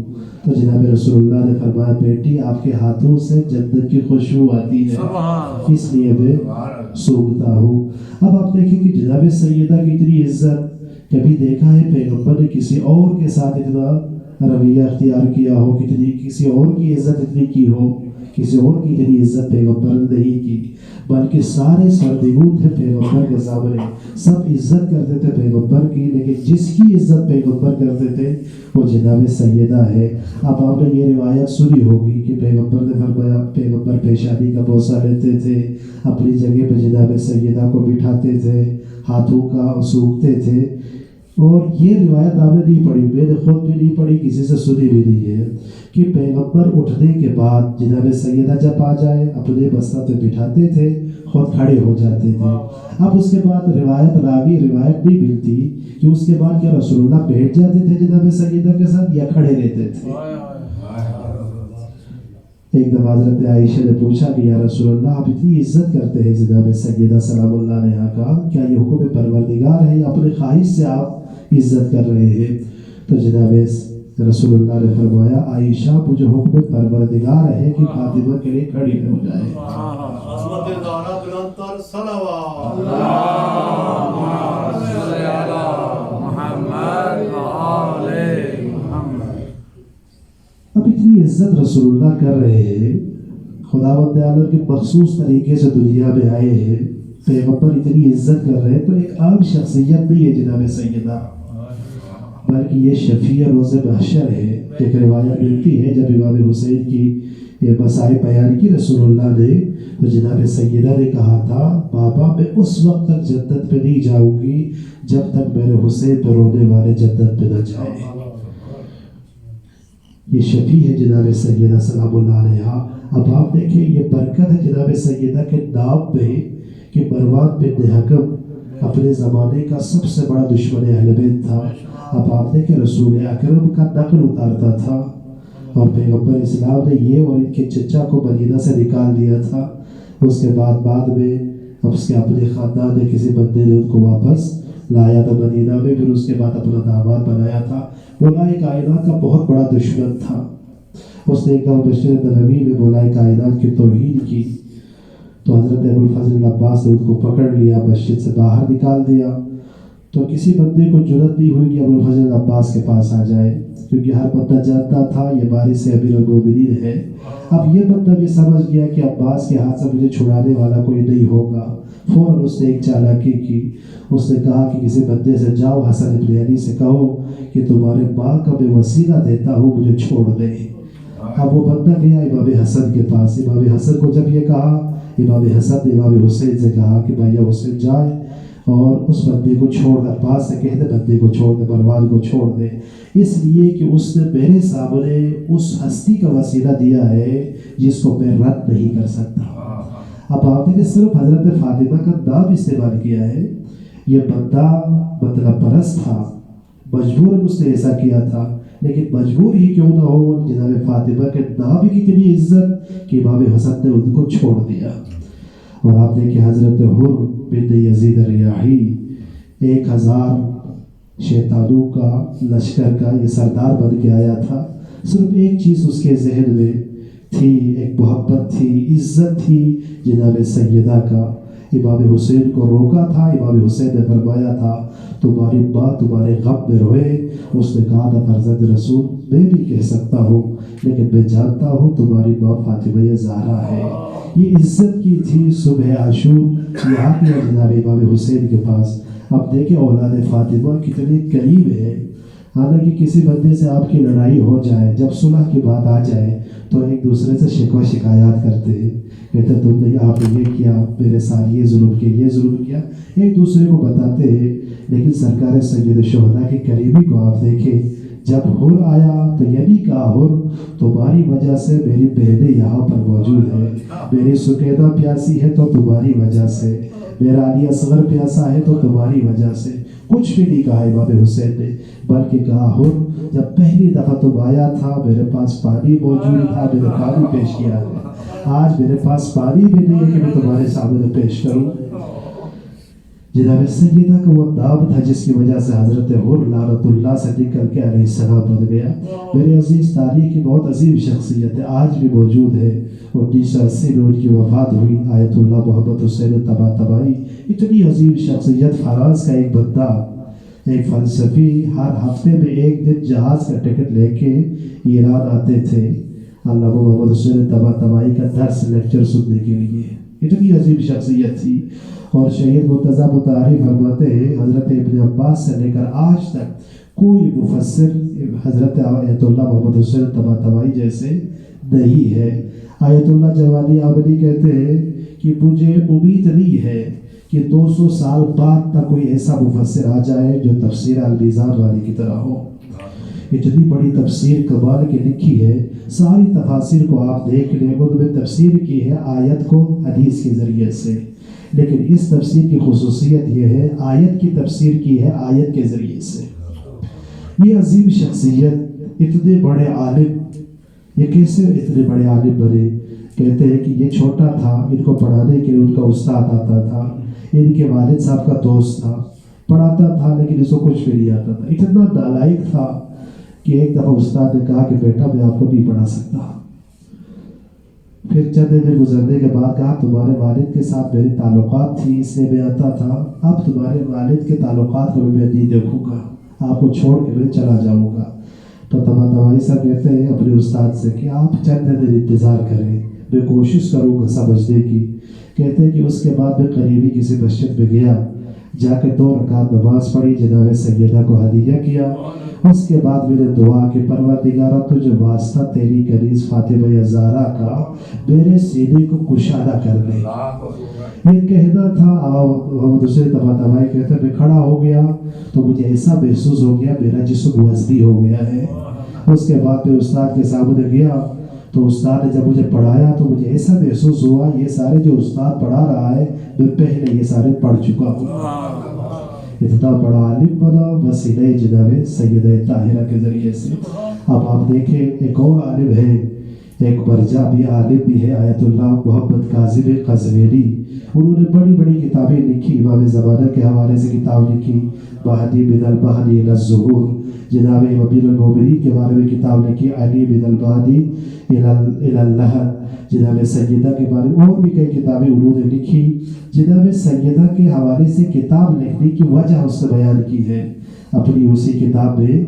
تو جناب رسول اللہ نے فرمایا بیٹی آپ کے ہاتھوں سے جنت کی خوشبو آتی ہے، اس لیے میں سونگھتا ہوں۔ اب آپ دیکھیں کہ جناب سیدہ کی اتنی عزت کبھی دیکھا ہے پیغمبر نے کسی اور کے ساتھ اتنا رویہ اختیار کیا ہو، کسی اور کی عزت اتنی کی ہو؟ کسی اور کی اتنی عزت پیغمبر نے نہیں کی، بلکہ سارے سرنگون تھے پیغمبر کے سامنے، سب عزت کرتے تھے پیغمبر کی، لیکن جس کی عزت پیغمبر کرتے تھے وہ جناب سیدہ ہے۔ اب آپ نے یہ روایت سنی ہوگی کہ پیغمبر نے فرمایا پیغمبر پیشانی کا بوسہ لیتے تھے، اپنی جگہ پہ جناب سیدہ کو بٹھاتے تھے، ہاتھوں کا سونگھتے تھے۔ اور یہ روایت آپ نے نہیں پڑھی، میں نے خود بھی نہیں پڑھی، کسی سے سنی بھی نہیں ہے کہ پیغمبر اٹھنے کے بعد جناب سیدہ جب آ جائے اپنے بستر پہ بٹھاتے تھے، خود کھڑے ہو جاتے تھے۔ اب اس کے بعد روایت نہیں ملتی کہ اس کے بعد کیا رسول اللہ بیٹھ جاتے تھے جناب سیدہ کے ساتھ یا کھڑے رہتے تھے۔ ایک دفعہ حضرت عائشہ نے پوچھا کہ یا رسول اللہ آپ اتنی عزت کرتے ہیں جناب سیدہ سلام اللہ علیہا کا، کیا یہ حکم پروردگار ہے یا اپنے خواہش سے آپ عزت کر رہے ہیں؟ تو جناب رسول اللہ نے فرمایا عائشہ مجھے حکم پروردگار ہے کہ فاطمہ کے لیے کھڑی ہو جائے۔ اب اتنی عزت رسول اللہ کر رہے ہیں، خداوند عالم کے مخصوص طریقے سے دنیا میں آئے ہیں، پیغمبر اتنی عزت کر رہے ہیں، تو ایک عام شخصیت نہیں ہے جناب سیدہ، بلکہ یہ شفیع روز محشر ہے۔ ایک روایت ملتی ہے جب امام حسین کی یہ مسائل بیان کی رسول اللہ نے، تو جناب سیدہ نے کہا تھا بابا میں اس وقت تک جنت پہ نہیں جاؤں گی جب تک میرے حسین پہ رونے والے جنت پہ نہ جائیں۔ یہ شفیع ہے جناب سیدہ سلام اللہ علیہا۔ اب آپ دیکھیں یہ برکت ہے جناب سیدہ کے نام میں کہ مروان بن حکم اپنے زمانے کا سب سے بڑا دشمن اہل بیت تھا۔ اب آپ دیکھیں رسول اکرم کا نقل اتارتا تھا اور پیغمبر اسلام نے یہ اور ان کے چچا کو مدینہ سے نکال دیا تھا۔ اس کے بعد میں اب اس کے اپنے خاندان نے کسی بندے نے ان کو واپس لایا تھا مدینہ میں، پھر اس کے بعد اپنا داماد بنایا تھا۔ مولا کائنات کا بہت بڑا دشمن تھا۔ اس نے ایک دفعہ مسجد نبوی میں مولا کائنات کی توہین کی تو حضرت ابوالفضل عباس نے ان کو پکڑ لیا، مسجد سے باہر نکال دیا۔ تو کسی بندے کو جرأت نہیں ہوئی کہ ابوالفضل عباس کے پاس آ جائے، کیونکہ ہر بندہ جانتا تھا یہ وارث امیر المومنین ہے۔ اب یہ بندہ بھی سمجھ گیا کہ عباس کے ہاتھ سے مجھے چھڑانے والا کوئی نہیں ہوگا، فوراً اس نے ایک چالاکی کی، اس نے کہا کہ کسی بندے سے جاؤ حسن ابن علی سے کہو کہ تمہارے ماں کا میں وسیلہ دیتا ہوں، مجھے چھوڑ دے۔ اب وہ بندہ گیا امام حسن کے پاس، امام حسن کو جب یہ کہا، امام حسن نے امام حسین سے کہا کہ بھیا حسین جائے اور اس بندے کو چھوڑ دے، عباس سے کہہ دے بندے کو چھوڑ دے، مروان کو چھوڑ دے، اس لیے کہ اس نے میرے سامنے اس ہستی کا وسیلہ دیا ہے جس کو میں رد نہیں کر سکتا۔ اب آپ نے صرف حضرت فاطمہ کا نام استعمال کیا ہے، یہ بندہ مطلب پرست تھا، مجبوراً اس نے ایسا کیا تھا، لیکن مجبور ہی کیوں نہ ہو، جناب فاطمہ کے نام کی اتنی عزت کہ امام حسن نے ان کو چھوڑ دیا۔ اور آپ دیکھیں حضرت حر بن یزید الریاحی 1000 شیطانوں کا لشکر کا یہ سردار بن کے آیا تھا، صرف ایک چیز اس کے ذہن میں تھی، ایک محبت تھی، عزت تھی جناب سیدہ کا۔ امام حسین کو روکا تھا، امام حسین نے فرمایا تھا تمہاری ماں تمہارے غم میں روئے، اس نے کہا تھا فرزند رسول میں بھی کہہ سکتا ہوں، لیکن میں جانتا ہوں تمہاری ماں فاطمہ زہرا ہے۔ یہ عزت کی تھی صبح عاشور یہاں کی جناب امام حسین کے پاس۔ اب دیکھیں اولاد فاطمہ کتنے قریب ہے، حالانکہ کسی بندے سے آپ کی لڑائی ہو جائے، جب صلح کی بات آ جائے تو ایک دوسرے سے شکوہ شکایات کرتے ہیں، کہتے تم نے آپ نے یہ کیا، میرے ساتھ یہ ظلم کیا، یہ ظلم کیا، ایک دوسرے کو بتاتے ہیں۔ لیکن سرکار سید شہداء کی قریبی کو آپ دیکھیں، جب حر آیا تو یعنی کہا حر تمہاری وجہ سے میری بہنیں یہاں پر موجود ہیں، میری سکینہ پیاسی ہے تو تمہاری وجہ سے، میرا علی اصغر پیاسا ہے تو تمہاری وجہ سے۔ کچھ بھی نہیں کہا امام حسین نے، بلکہ کہا حر جب پہلی دفعہ تم آیا تھا میرے پاس پانی موجود تھا، میں نے پانی پیش کیا ہے، آج میرے پاس پانی بھی نہیں ہے کہ میں تمہارے سامنے پیش کروں۔ جناب سیدہ کا وہ نام تھا جس کی وجہ سے حضرت حر لعنت اللہ سے نکل کے علیہ السلام بن گیا۔ میرے عزیز تاریخ کی بہت عظیم شخصیت ہے، آج بھی موجود ہے۔ 1980 میں ان کی وفات ہوئی، آیت اللہ محمد حسین طباطبائی، اتنی عظیم شخصیت، فرانس کا ایک بندہ، ایک فلسفی، ہر ہفتے میں ایک دن جہاز کا ٹکٹ لے کے ایران آتے تھے علامہ محمد حسین طباطبائی کا درس لیکچر سننے کے لیے، اتنی عظیم شخصیت تھی۔ اور شہید مرتضیٰ مطہری فرماتے ہیں حضرت ابن عباس سے لے کر آج تک کوئی مفسر حضرت آیت اللہ محمد حسین طباطبائی جیسے نہیں ہے۔ آیت اللہ جوانی آمنی کہتے ہیں کہ مجھے امید نہیں ہے کہ 200 سال بعد تک کوئی ایسا مفسر آ جائے جو تفسیر المیزان والی کی طرح ہو۔ اتنی بڑی تفسیر کمال کی لکھی ہے، ساری تفاسیر کو آپ دیکھ لیں، ان میں تفسیر کی ہے آیت کو حدیث کے ذریعے سے، لیکن اس تفسیر کی خصوصیت یہ ہے آیت کی تفسیر کی ہے آیت کے ذریعے سے۔ یہ عظیم شخصیت، اتنے بڑے عالم، یہ کیسے اتنے بڑے عالم بنے؟ کہتے ہیں کہ یہ چھوٹا تھا، ان کو پڑھانے کے لیے ان کا استاد آتا تھا، ان کے والد صاحب کا دوست تھا، پڑھاتا تھا لیکن اس کو کچھ بھی نہیں آتا تھا، اتنا نالائق تھا کہ ایک دفعہ استاد نے کہا کہ بیٹا میں آپ کو نہیں پڑھا سکتا۔ پھر چند دن گزرنے کے بعد کہا تمہارے والد کے ساتھ میری تعلقات تھی اس لیے میں آتا تھا، اب تمہارے والد کے تعلقات کو میں نہیں دیکھوں گا، آپ کو چھوڑ کے میں چلا جاؤں گا۔ تو طباطبائی صاحب کہتے ہیں اپنے استاد سے کہ آپ چند دن انتظار کریں، میں کوشش کروں گا سمجھنے کی۔ کہتے ہیں کہ اس کے بعد میں قریبی کسی مسجد میں گیا، جا کے 2 رکعت نماز پڑھی، جناب سیدہ کو ہدیہ کیا، اس کے بعد میں نے دعا کہ پروردگارہ تجھے واسطہ تیری کنیز فاطمہ زہرا کا میرے سینے کو کشادہ کر دے۔ یہ کہنا تھا۔ ہم دوسرے طباطبائی کہتے ہیں میں کھڑا ہو گیا تو مجھے ایسا محسوس ہو گیا میرا جسم وزنی ہو گیا ہے۔ اس کے بعد میں استاد کے سامنے گیا تو استاد نے جب مجھے پڑھایا تو مجھے ایسا محسوس ہوا یہ سارے جو استاد پڑھا رہا ہے میں پہلے یہ سارے پڑھ چکا ہوں۔ اتنا بڑا عالم بنا وسیلہ جناب سیدہ طاہرہ کے ذریعے سے۔ اب آپ دیکھیں ایک اور عالم ہے، ایک برجا بھی عالم بھی ہے، آیت اللہ محمد کاظم قزوینی، انہوں نے بڑی بڑی کتابیں لکھی، امام زمانہ کے حوالے سے کتاب لکھی، مہدی من المہدی الی الظہور، جناب امیر المومنین کے بارے میں کتاب لکھی، علی من المہدی الی اللحد، جناب سیدہ کے بارے میں اور بھی کئی کتابیں انہوں نے لکھی۔ جناب سیدہ کے حوالے سے کتاب لکھنے کی وجہ اس نے بیان کی ہے اپنی اسی کتاب میں،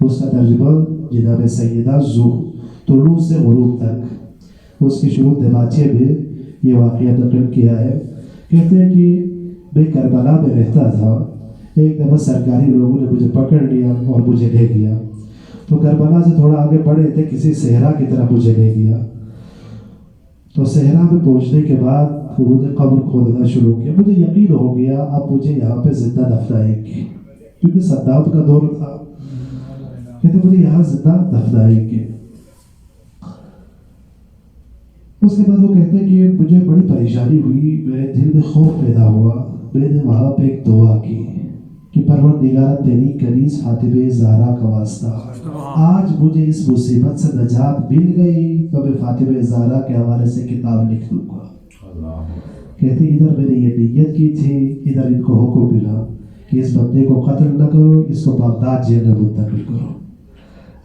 اس کا ترجمہ جناب سیدہ طلوع سے غروب تک، اس کی شروع دماغے میں یہ واقعہ نقل کیا ہے کہتے ہیں کہ میں کربلا میں رہتا تھا، ایک دفعہ سرکاری لوگوں نے مجھے پکڑ لیا اور مجھے لے گیا، تو کربلا سے تھوڑا آگے بڑھے تھے، کسی صحرا کی طرف مجھے لے گیا، تو صحرا میں پہنچنے کے بعد انہوں نے قبر کھودنا شروع کیا، مجھے یقین ہو گیا اب مجھے یہاں پہ زندہ دفنائیں گے، کیونکہ صدام کا دور تھا، کہتے مجھے یہاں زندہ دفنائیں گے۔ اس کے بعد وہ کہتے ہیں کہ مجھے بڑی پریشانی ہوئی، میرے دل میں خوف پیدا ہوا، میں نے وہاں پہ ایک دعا کی کہ پروردگار تیری کنیز فاطمہ زہرا کا واسطہ آج مجھے اس مصیبت سے نجات مل گئی تو میں فاطمہ زہرا کے حوالے سے کتاب لکھ دوں گا۔ کہتے ادھر میں نے یہ نیت کی تھی، ادھر ان کو حکم ملا کہ اس بندے کو قتل نہ کرو، اس کو بغداد جیل میں منتقل کرو۔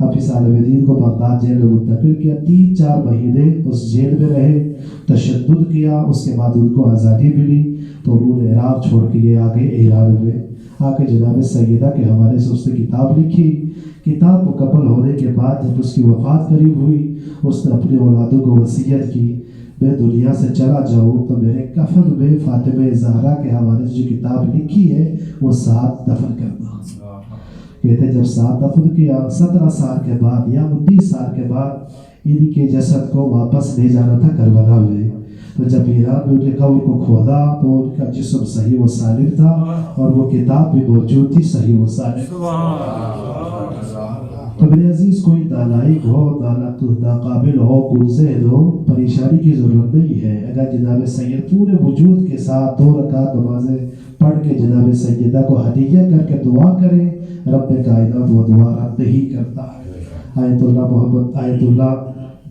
اب اس عالم دین کو بغداد جیل میں منتقل کیا، 3-4 مہینے اس جیل میں رہے، تشدد کیا، اس کے بعد ان کو آزادی ملی تو انہوں نے عراق چھوڑ کے یہ آگے ایران میں آ کے جناب سیدہ کے حوالے سے اس نے کتاب لکھی۔ کتاب مکمل ہونے کے بعد جب اس کی وفات قریب ہوئی، اس نے اپنے اولادوں کو وصیت کی میں دنیا سے چلا جاؤں تو میرے کفن میں فاطمہ زہرا کے حوالے سے جو کتاب لکھی ہے وہ ساتھ دفن کرنا۔ کہتے جب ساتھ دفن کیا، 17 سال کے بعد یا 19 سال کے بعد ان کے جسد کو واپس لے جانا تھا کربلا میں، تو جب ایران میں ان کے قبر کو کھودا تو ان کا جسم صحیح و سالم تھا اور وہ کتاب بھی موجود تھی صحیح و سالم۔ تو میرے عزیز کوئی نالائق ہو، ناقابل ہو، گرذہن ہو، پریشانی کی ضرورت نہیں ہے۔ اگر جناب سید پورے وجود کے ساتھ 2 رکعت نمازیں پڑھ کے جناب سیدہ کو ہدیہ کر کے دعا کرے، رب کائنات وہ دعا رد نہیں کرتا ہے۔ آیت اللہ محمد آیت اللہ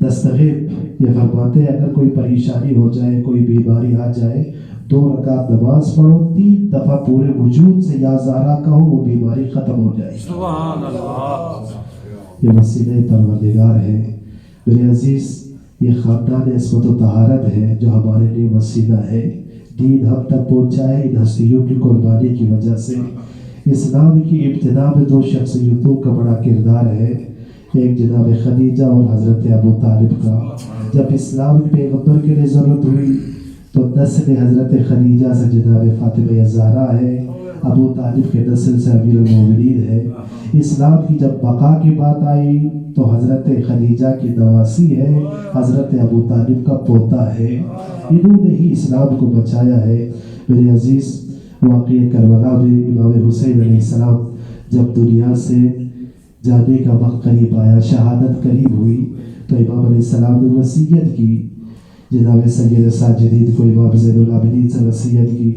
دستغیب یہ فرماتے ہیں اگر کوئی پریشانی ہو جائے، کوئی بیماری آ جائے، 2 رکعت نماز پڑھو، 3 دفعہ پورے وجود سے یا زہرا کہو، وہ بیماری ختم ہو جائے۔ سبحان اللہ، یہ وسیلہ پروردگار ہے۔ میرے عزیز یہ خاندان عصمت و طہارت ہے جو ہمارے لیے وسیلہ ہے، دین ہم تک پہنچا ہے ان ہستیوں کی قربانی کی وجہ سے۔ اسلام کی ابتدا میں 2 شخصیتوں کا بڑا کردار ہے، ایک جناب خدیجہ اور حضرت ابو طالب کا۔ جب اسلام پیغمبر کے لیے ضرورت ہوئی تو نسل حضرت خدیجہ سے جناب فاطمہ زہرا ہے، ابو طالب کے نسل سے امیر المومنین ہے۔ اسلام کی جب بقا کی بات آئی تو حضرت خدیجہ کی نواسی ہے، حضرت ابو طالب کا پوتا ہے، انہوں نے ہی اسلام کو بچایا ہے۔ میرے عزیز واقعہ کربلا میں امام حسین علیہ السلام جب دنیا سے جانے کا وقت قریب آیا، شہادت قریب ہوئی، تو امام علیہ السلام نے وصیت کی، جناب سید ساجدین کو امام زین العابدین سے وصیت کی،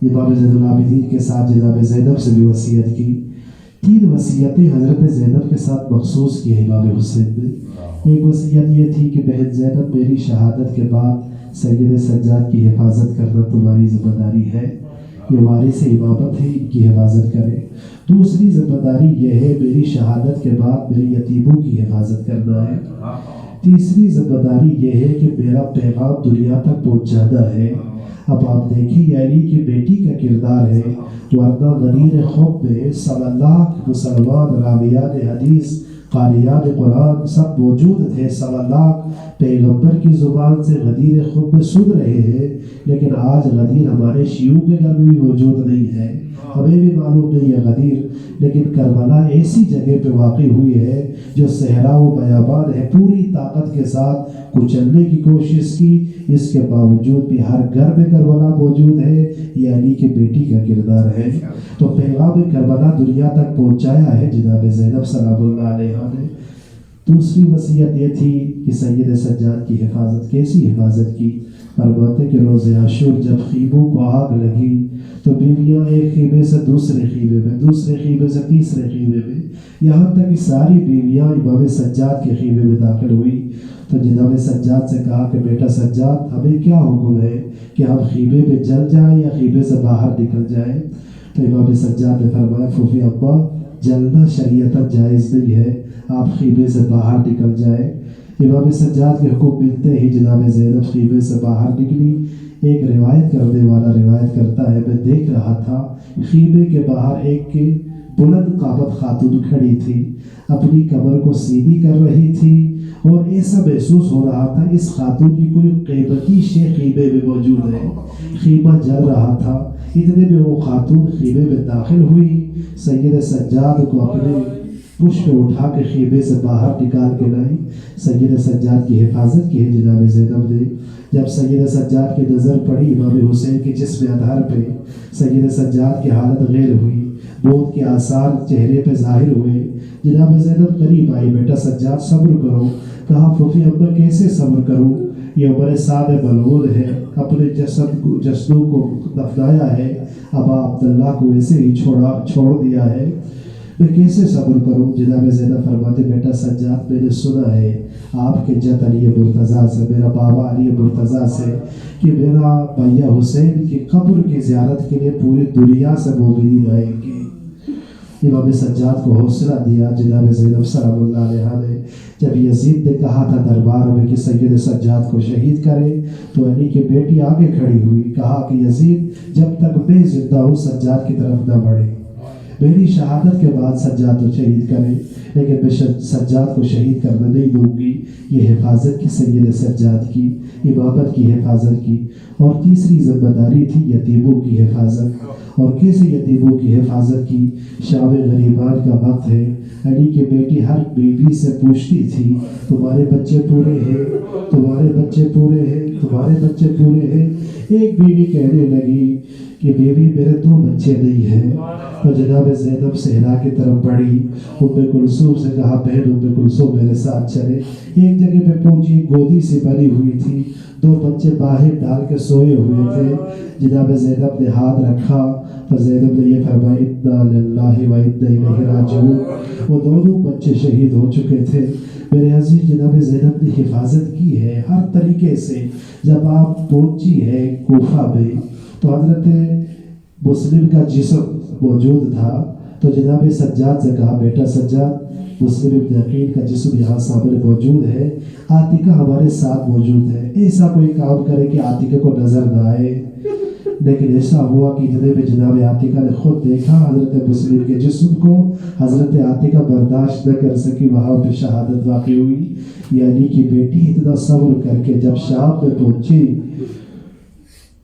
امام زین العابدین کے ساتھ جناب زینب سے بھی وصیت کی۔ 3 وصیتیں حضرت زینب کے ساتھ مخصوص کی ہے امام حسین نے۔ ایک وصیت یہ تھی کہ بہن زینب میری شہادت کے بعد سید سجاد کی حفاظت کرنا تمہاری ذمہ داری ہے، یہ وارث امامت ہے، ان کی حفاظت کرے۔ دوسری ذمہ داری یہ ہے میری شہادت کے بعد میرے یتیموں کی حفاظت کرنا ہے۔ تیسری ذمہ داری یہ ہے کہ میرا پیغام دنیا تک پہنچانا ہے۔ اب آپ دیکھیں یہ علی کی بیٹی کا کردار ہے، ورنہ غدیر خوب میں 1.25 لاکھ مسلمان راویان حدیث، قاریان قرآن سب موجود تھے، 1.25 لاکھ پیغمبر کی زبان سے غدیر خوب میں سن رہے ہیں، لیکن آج غدیر ہمارے شیعوں کے گھر میں بھی موجود نہیں ہے، ہمیں بھی معلوم نہیں ہے غدیر، لیکن کربلا ایسی جگہ پہ واقع ہوئی ہے جو صحرا و بیابان ہے، پوری طاقت کے ساتھ کچلنے کی کوشش کی، اس کے باوجود بھی ہر گھر میں کربلا موجود ہے، یہ علی کی بیٹی کا کردار ہے۔ تو پیغام کربلا دنیا تک پہنچایا ہے جناب زینب سلام اللہ علیہا نے۔ دوسری وصیت یہ تھی کہ سید سجاد کی حفاظت، کیسی حفاظت کی؟ فرماتے کہ روز عاشور جب خیموں کو آگ لگی تو بیویاں ایک خیمے سے دوسرے خیمے میں، دوسرے خیمے سے تیسرے خیمے میں، یہاں تک کہ ساری بیویاں امام سجاد کے خیمے میں داخل ہوئی۔ تو جناب سجاد سے کہا کہ بیٹا سجاد ہمیں کیا حکم ہے کہ ہم خیمے میں جل جائیں یا خیمے سے باہر نکل جائیں؟ تو امام سجاد نے فرمایا پھوپھی ابا جلنا شریعتاً جائز نہیں ہے، آپ خیمے سے باہر نکل جائیں۔ امام سجاد کے حکم ملتے ہی جناب زینب خیمے سے باہر نکلی۔ ایک روایت کرنے والا روایت کرتا ہے میں دیکھ رہا تھا خیمے کے باہر ایک بلند قامت خاتون کھڑی تھی، اپنی کمر کو سیدھی کر رہی تھی اور ایسا محسوس ہو رہا تھا اس خاتون کی کوئی قیمتی شے خیمے میں موجود ہے. خیمہ جل رہا تھا. اتنے میں وہ خاتون خیمے میں داخل ہوئی. سید سجاد کو اپنے پشت میں اٹھا کے خیمے سے باہر نکال کے لائی. سید سجاد کی حفاظت کی ہے جناب زینب نے. جب سید سجاد کی نظر پڑی امام حسین کے جسم اطہر پہ، سید سجاد کی حالت غیر ہوئی. موت کے آثار چہرے پہ ظاہر ہوئے. جناب زینب قریب آئی. بیٹا سجاد صبر کرو. کہا پھوپھی ابا کیسے صبر کروں؟ یہ عمر سعد ملعون ہے، اپنے جسدوں کو دفنایا ہے، ابا عبداللہ کو ایسے ہی چھوڑ دیا ہے، میں کیسے صبر کروں؟ جناب زینب فرماتے بیٹا سجاد میں نے سنا ہے آپ کے جد علی مرتضیٰ سے، میرا بابا علی مرتضیٰ سے، کہ میرا بھیا حسین کی قبر کی زیارت کے لیے پوری دنیا سے مومنین آئیں گے. امام سجاد کو حوصلہ دیا. جناب زینب سلام اللہ علیہ نے جب یزید نے کہا تھا دربار میں کہ سید سجاد کو شہید کرے تو علی کی بیٹی آگے کھڑی ہوئی. کہا کہ یزید جب تک میں زندہ ہوں سجاد کی طرف نہ بڑھے، میری شہادت کے بعد سجاد کو شہید کرے، لیکن میں سجاد کو شہید کرنے نہیں دوں گی. یہ حفاظت کی سید سجاد کی، امامت کی حفاظت کی. اور تیسری ذمہ داری تھی یتیموں کی حفاظت. اور کیسے یتیموں کی حفاظت کی؟ شام غریبان کا وقت ہے. علی کی بیٹی ہر بیوی سے پوچھتی تھی تمہارے بچے پورے ہیں، تمہارے بچے پورے ہیں، تمہارے بچے پورے ہیں. ایک بیوی کہنے لگی کہ بیوی میرے 2 بچے نہیں ہیں. تو جناب زینب صحرا کی طرف بڑھی. ام کلثوم سے کہا بہن ام کلثوم میرے ساتھ چلے. ایک جگہ پہ پہنچی، گودی سی بنی ہوئی تھی، 2 بچے باہر ڈال کے سوئے ہوئے تھے. جناب زینب نے ہاتھ رکھا تو زینب نے یہ فرمایا انا للہ و انا الیہ راجعون. وہ دونوں بچے شہید ہو چکے تھے. میرے عزیز جناب زینب نے حفاظت کی ہے ہر طریقے سے. جب آپ پہنچی ہے کوفہ میں تو حضرت مسلم کا جسم موجود تھا. تو جناب سجاد سے کہا بیٹا سجاد مسلم ابن عقیل کا جسم یہاں سامنے موجود ہے، عاتقہ ہمارے ساتھ موجود ہے. ایسا کوئی کام کرے کہ عاتقہ کو نظر نہ آئے. لیکن ایسا ہوا کہ اتنے میں جناب عاتقہ نے خود دیکھا حضرت مسلم کے جسم کو. حضرت عاتقہ برداشت نہ کر سکی، وہاں پہ شہادت واقع ہوئی. یہ علی کی بیٹی اتنا صبر کر کے جب شام میں پہنچی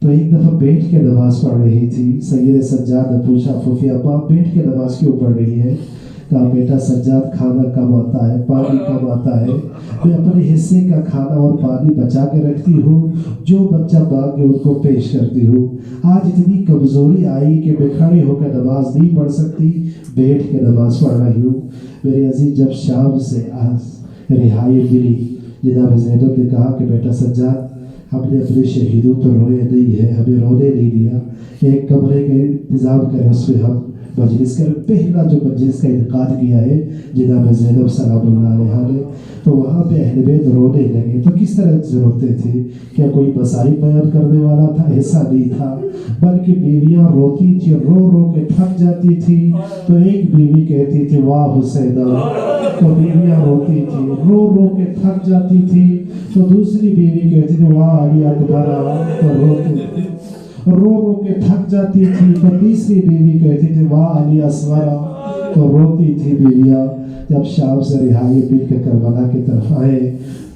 تو ایک دفعہ بیٹھ کے نماز پڑھ رہی تھی. سید سجاد نے پوچھا پھوپھی ابا بیٹھ کے نماز کیوں پڑھ رہی ہے؟ کہا بیٹا سجاد کھانا کم آتا ہے، پانی کم آتا ہے، میں اپنے حصے کا کھانا اور پانی بچا کے رکھتی ہوں، جو بچہ مانگے ان کو پیش کرتی ہوں. آج اتنی کمزوری آئی کہ میں کھڑے ہو کے نماز نہیں پڑھ سکتی، بیٹھ کے نماز پڑھ رہی ہوں. میرے عزیز جب شام سے رہائی ملی جناب زینب نے کہا کہ بیٹا سجاد ہم نے اپنے شہیدوں پر روئے نہیں ہے، ہمیں رونے نہیں دیا، ایک کمرے کا انتظام کریں اس میں ہم مجلس کریں. پہلا جو مجلس کا انعقاد کیا ہے جناب زینب سلام اللہ علیہ نے، تو وہاں پہ اہل بیت رونے لگے. تو کس طرح سے روتے تھے؟ کیا کوئی مسائل بیان کرنے والا تھا؟ ایسا نہیں تھا، بلکہ بیویاں روتی تھی، رو رو کے تھک جاتی تھی. تو ایک بیوی کہتی تھی واہ حسینہ، تو بیویاں روتی تھی، رو رو کے تھک جاتی تھی. تو دوسری بیوی کہتی تھی واہ علی اکبر، تو روتی تھی، رو رو کے تھک جاتی تھی. تو تیسری بیوی کہتی تھی واہ علی اصغر، تو روتی تھی بیویاں. جب شام سے رہائی مل کے کربلا کی طرف آئے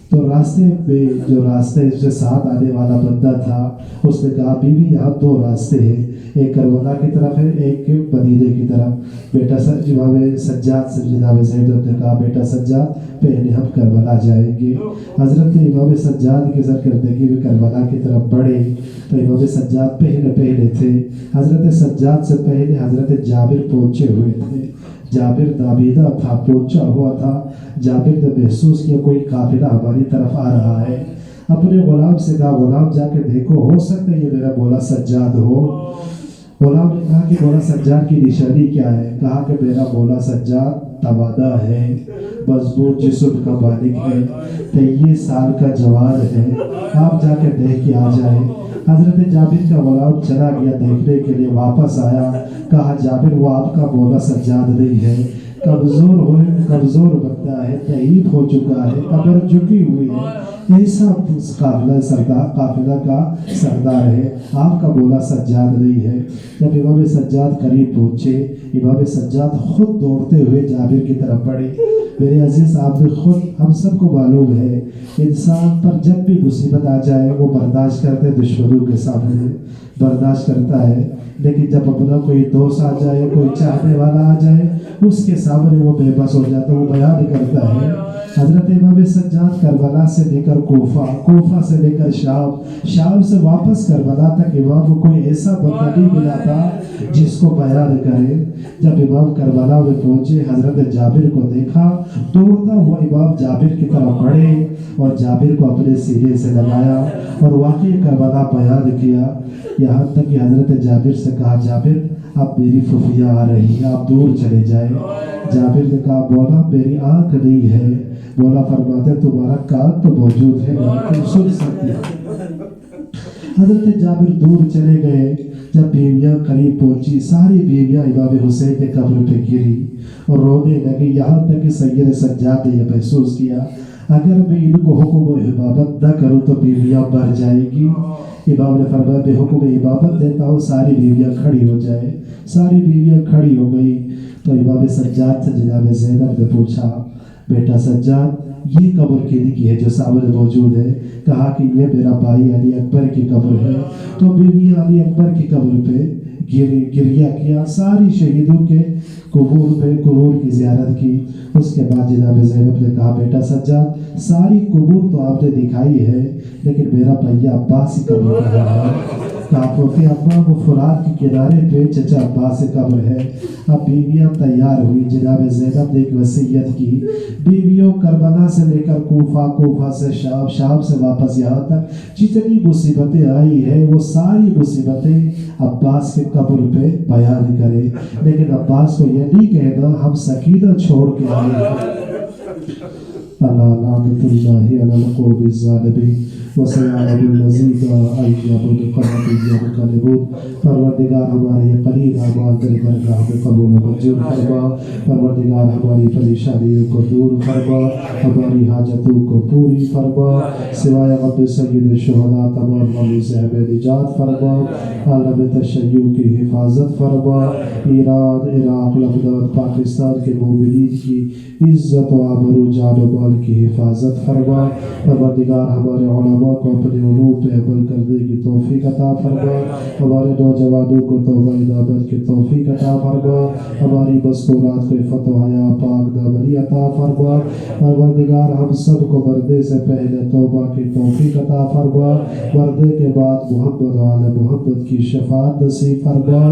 تو راستے میں جو راستے سے ساتھ آنے والا بندہ تھا اس نے کہا بیوی یہاں 2 راستے ہیں، ایک کربلا کی طرف ہے ایک مدینے کی طرف. بیٹا امام سجاد سے جناب زینب نے کہا بیٹا سجاد پہلے ہم کربلا جائیں گے. حضرت امام سجاد کی سرکردگی میں کربلا کی طرف بڑھے. تو امام سجاد پہلے تھے. حضرت سجاد سے پہلے حضرت جابر پہنچے ہوئے تھے. جابر نابینا تھا، پہنچا ہوا تھا. جابر نے محسوس کیا کوئی قافلہ ہماری طرف آ رہا ہے. اپنے غلام سے کہا غلام جا کے دیکھو، ہو سکتا ہے یہ میرا مولا سجاد ہو. غلام نے کہا کہ مولا سجاد کی نشانی کیا ہے؟ کہا کہ میرا مولا سجاد توانا ہے، مضبوط جسم کا مالک ہے، 23 سال کا جوان ہے، آپ جا کے دیکھ کے آ جائیں. حضرت جابر کا غلام چلا گیا دیکھنے کے لیے، واپس آیا. کہا جابر وہ آپ کا مولا سجاد نہیں ہے، کمزور بندہ ہے، ضعیف ہو چکا ہے، قبر جھکی ہوئی ہے. ایسا قافلہ کا سردار ہے، آپ کا بولا سجاد نہیں ہے۔ جب امام سجاد قریب پہنچے، امام سجاد خود دوڑتے ہوئے جابر کی طرف بڑھے۔ میرے عزیز، آپ نے خود، ہم سب کو معلوم ہے انسان پر جب بھی مصیبت آ جائے وہ برداشت کرتے، دشمنوں کے سامنے برداشت کرتا ہے، لیکن جب اپنا کوئی دوست آ جائے، کوئی چاہنے والا آ جائے، اس کے سامنے وہ بے بس ہو جاتا، وہ بیان کرتا ہے۔ حضرت امام سجاد کربلا سے لے کر کوفہ، کوفہ سے لے کر شام، شام سے واپس کربلا تک امام کو کوئی ایسا بندہ نہیں ملا تھا جس کو بیان کرے۔ جب امام کربلا میں پہنچے، حضرت جابر کو دیکھا، دوڑتا ہوا امام جابر کی طرف بڑھے اور جابر کو اپنے سینے سے لگایا اور واقعی کربلا بیان کیا، یہاں تک کہ حضرت جابر سے کہا، جابر اب میری پھوپھیاں آ رہی ہیں، آپ دور چلے جائیں۔ جابر نے کہا، مولا میری آنکھ نہیں ہے۔ مولا فرماتے تمہارا کان تو موجود ہے، تم سن سکتے ہو۔ حضرت جابر دور چلے گئے۔ جب بیویاں قریب پہنچی، ساری بیویاں امام حسین کے قبر پہ گری اور رونے لگی، یہاں تک کہ سید سجاد نے یہ محسوس کیا اگر میں ان کو حکم و امامت نہ کروں تو بیویاں مر جائیں گی۔ امام نے فرمایا میں حکم امامت دیتا ہوں، ساری بیویاں کھڑی ہو جائے۔ ساری بیویاں کھڑی ہو گئی تو امام سجاد سے جناب زینب نے پوچھا، بیٹا سجاد یہ قبر کن کی ہے جو سامنے موجود ہے؟ کہا کہ یہ میرا بھائی علی اکبر کی قبر ہے۔ تو بیوی علی اکبر کی قبر پہ گریہ کیا، ساری شہیدوں کے قبور کی زیارت کی۔ اس کے بعد جناب زینب نے کہا، بیٹا سجاد ساری قبور تو آپ نے دکھائی ہے، لیکن میرا بھیا عباس کی قبر کہاں ہے؟ کہا پوتے ابا وہ فرات کے کنارے پہ چچا عباس کی قبر ہے۔ اب بیویاں تیار ہوئی، جناب زینب نے ایک وصیت کی، بیویوں کربلا سے لے کر کوفہ، کوفہ سے شام، شام سے واپس یہاں تک جتنی مصیبتیں آئی ہیں وہ ساری مصیبتیں عباس کے قبر پہ بیان کرے، لیکن عباس کو یہ نہیں کہنا ہم سکینہ چھوڑ کے آئے ہیں۔ اللہ لعنت اللہ علی القوم الظالمین وسيعلم الذين أيهم ينقلبون۔ پروردگار ہمارے یہ قلیل اعمال تیری درگاہ میں قبول و منظور فرما، پروردگار ہماری پریشانیوں کو دور فرما، ہماری حاجتوں کو پوری فرما، سوائے غم سید الشہداء تمام غموں سے ہمیں نجات فرما، عالم تشیع کی حفاظت فرما، ایران، عراق، لبنان، پاکستان کے مومنین کی عزت و آبرو جان و مال کی حفاظت فرما، پروردگار ہمارے علماء کو اپنے علوم پہ عمل کرنے کی توفیق عطا فرما، ہمارے نوجوانوں کو توبہ انابت کی توفیق عطا فرما، ہماری مذکورات کو فتح و حیا پاک دامنی عطا فرما، پروردگار ہم سب کو مرنے سے پہلے توبہ کی توفیق عطا فرما، مرنے کے بعد محمد و آل محمد کی شفاعت نصیب فرما،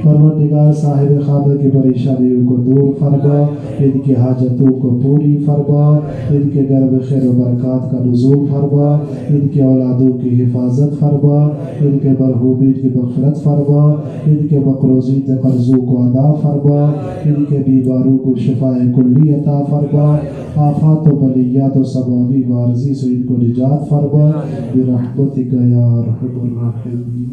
پروردگار صاحب خانہ کی پریشانیوں کو دور فرما، ان کی حاجتوں کو پوری فرما، ان کے گھر میں خیر و برکات کا نزول فرما، ان کے اولادوں کی حفاظت فرما، ان کے مرحومین کی مغفرت فرما، ان کے مقروضین قرضوں کو ادا فرما، ان کے بیماروں کو شفاء کلی عطا فرما، آفات و بلیات و سماوی و عارضی سے ان کو نجات فرما، برحمتک یا ارحم الراحمین۔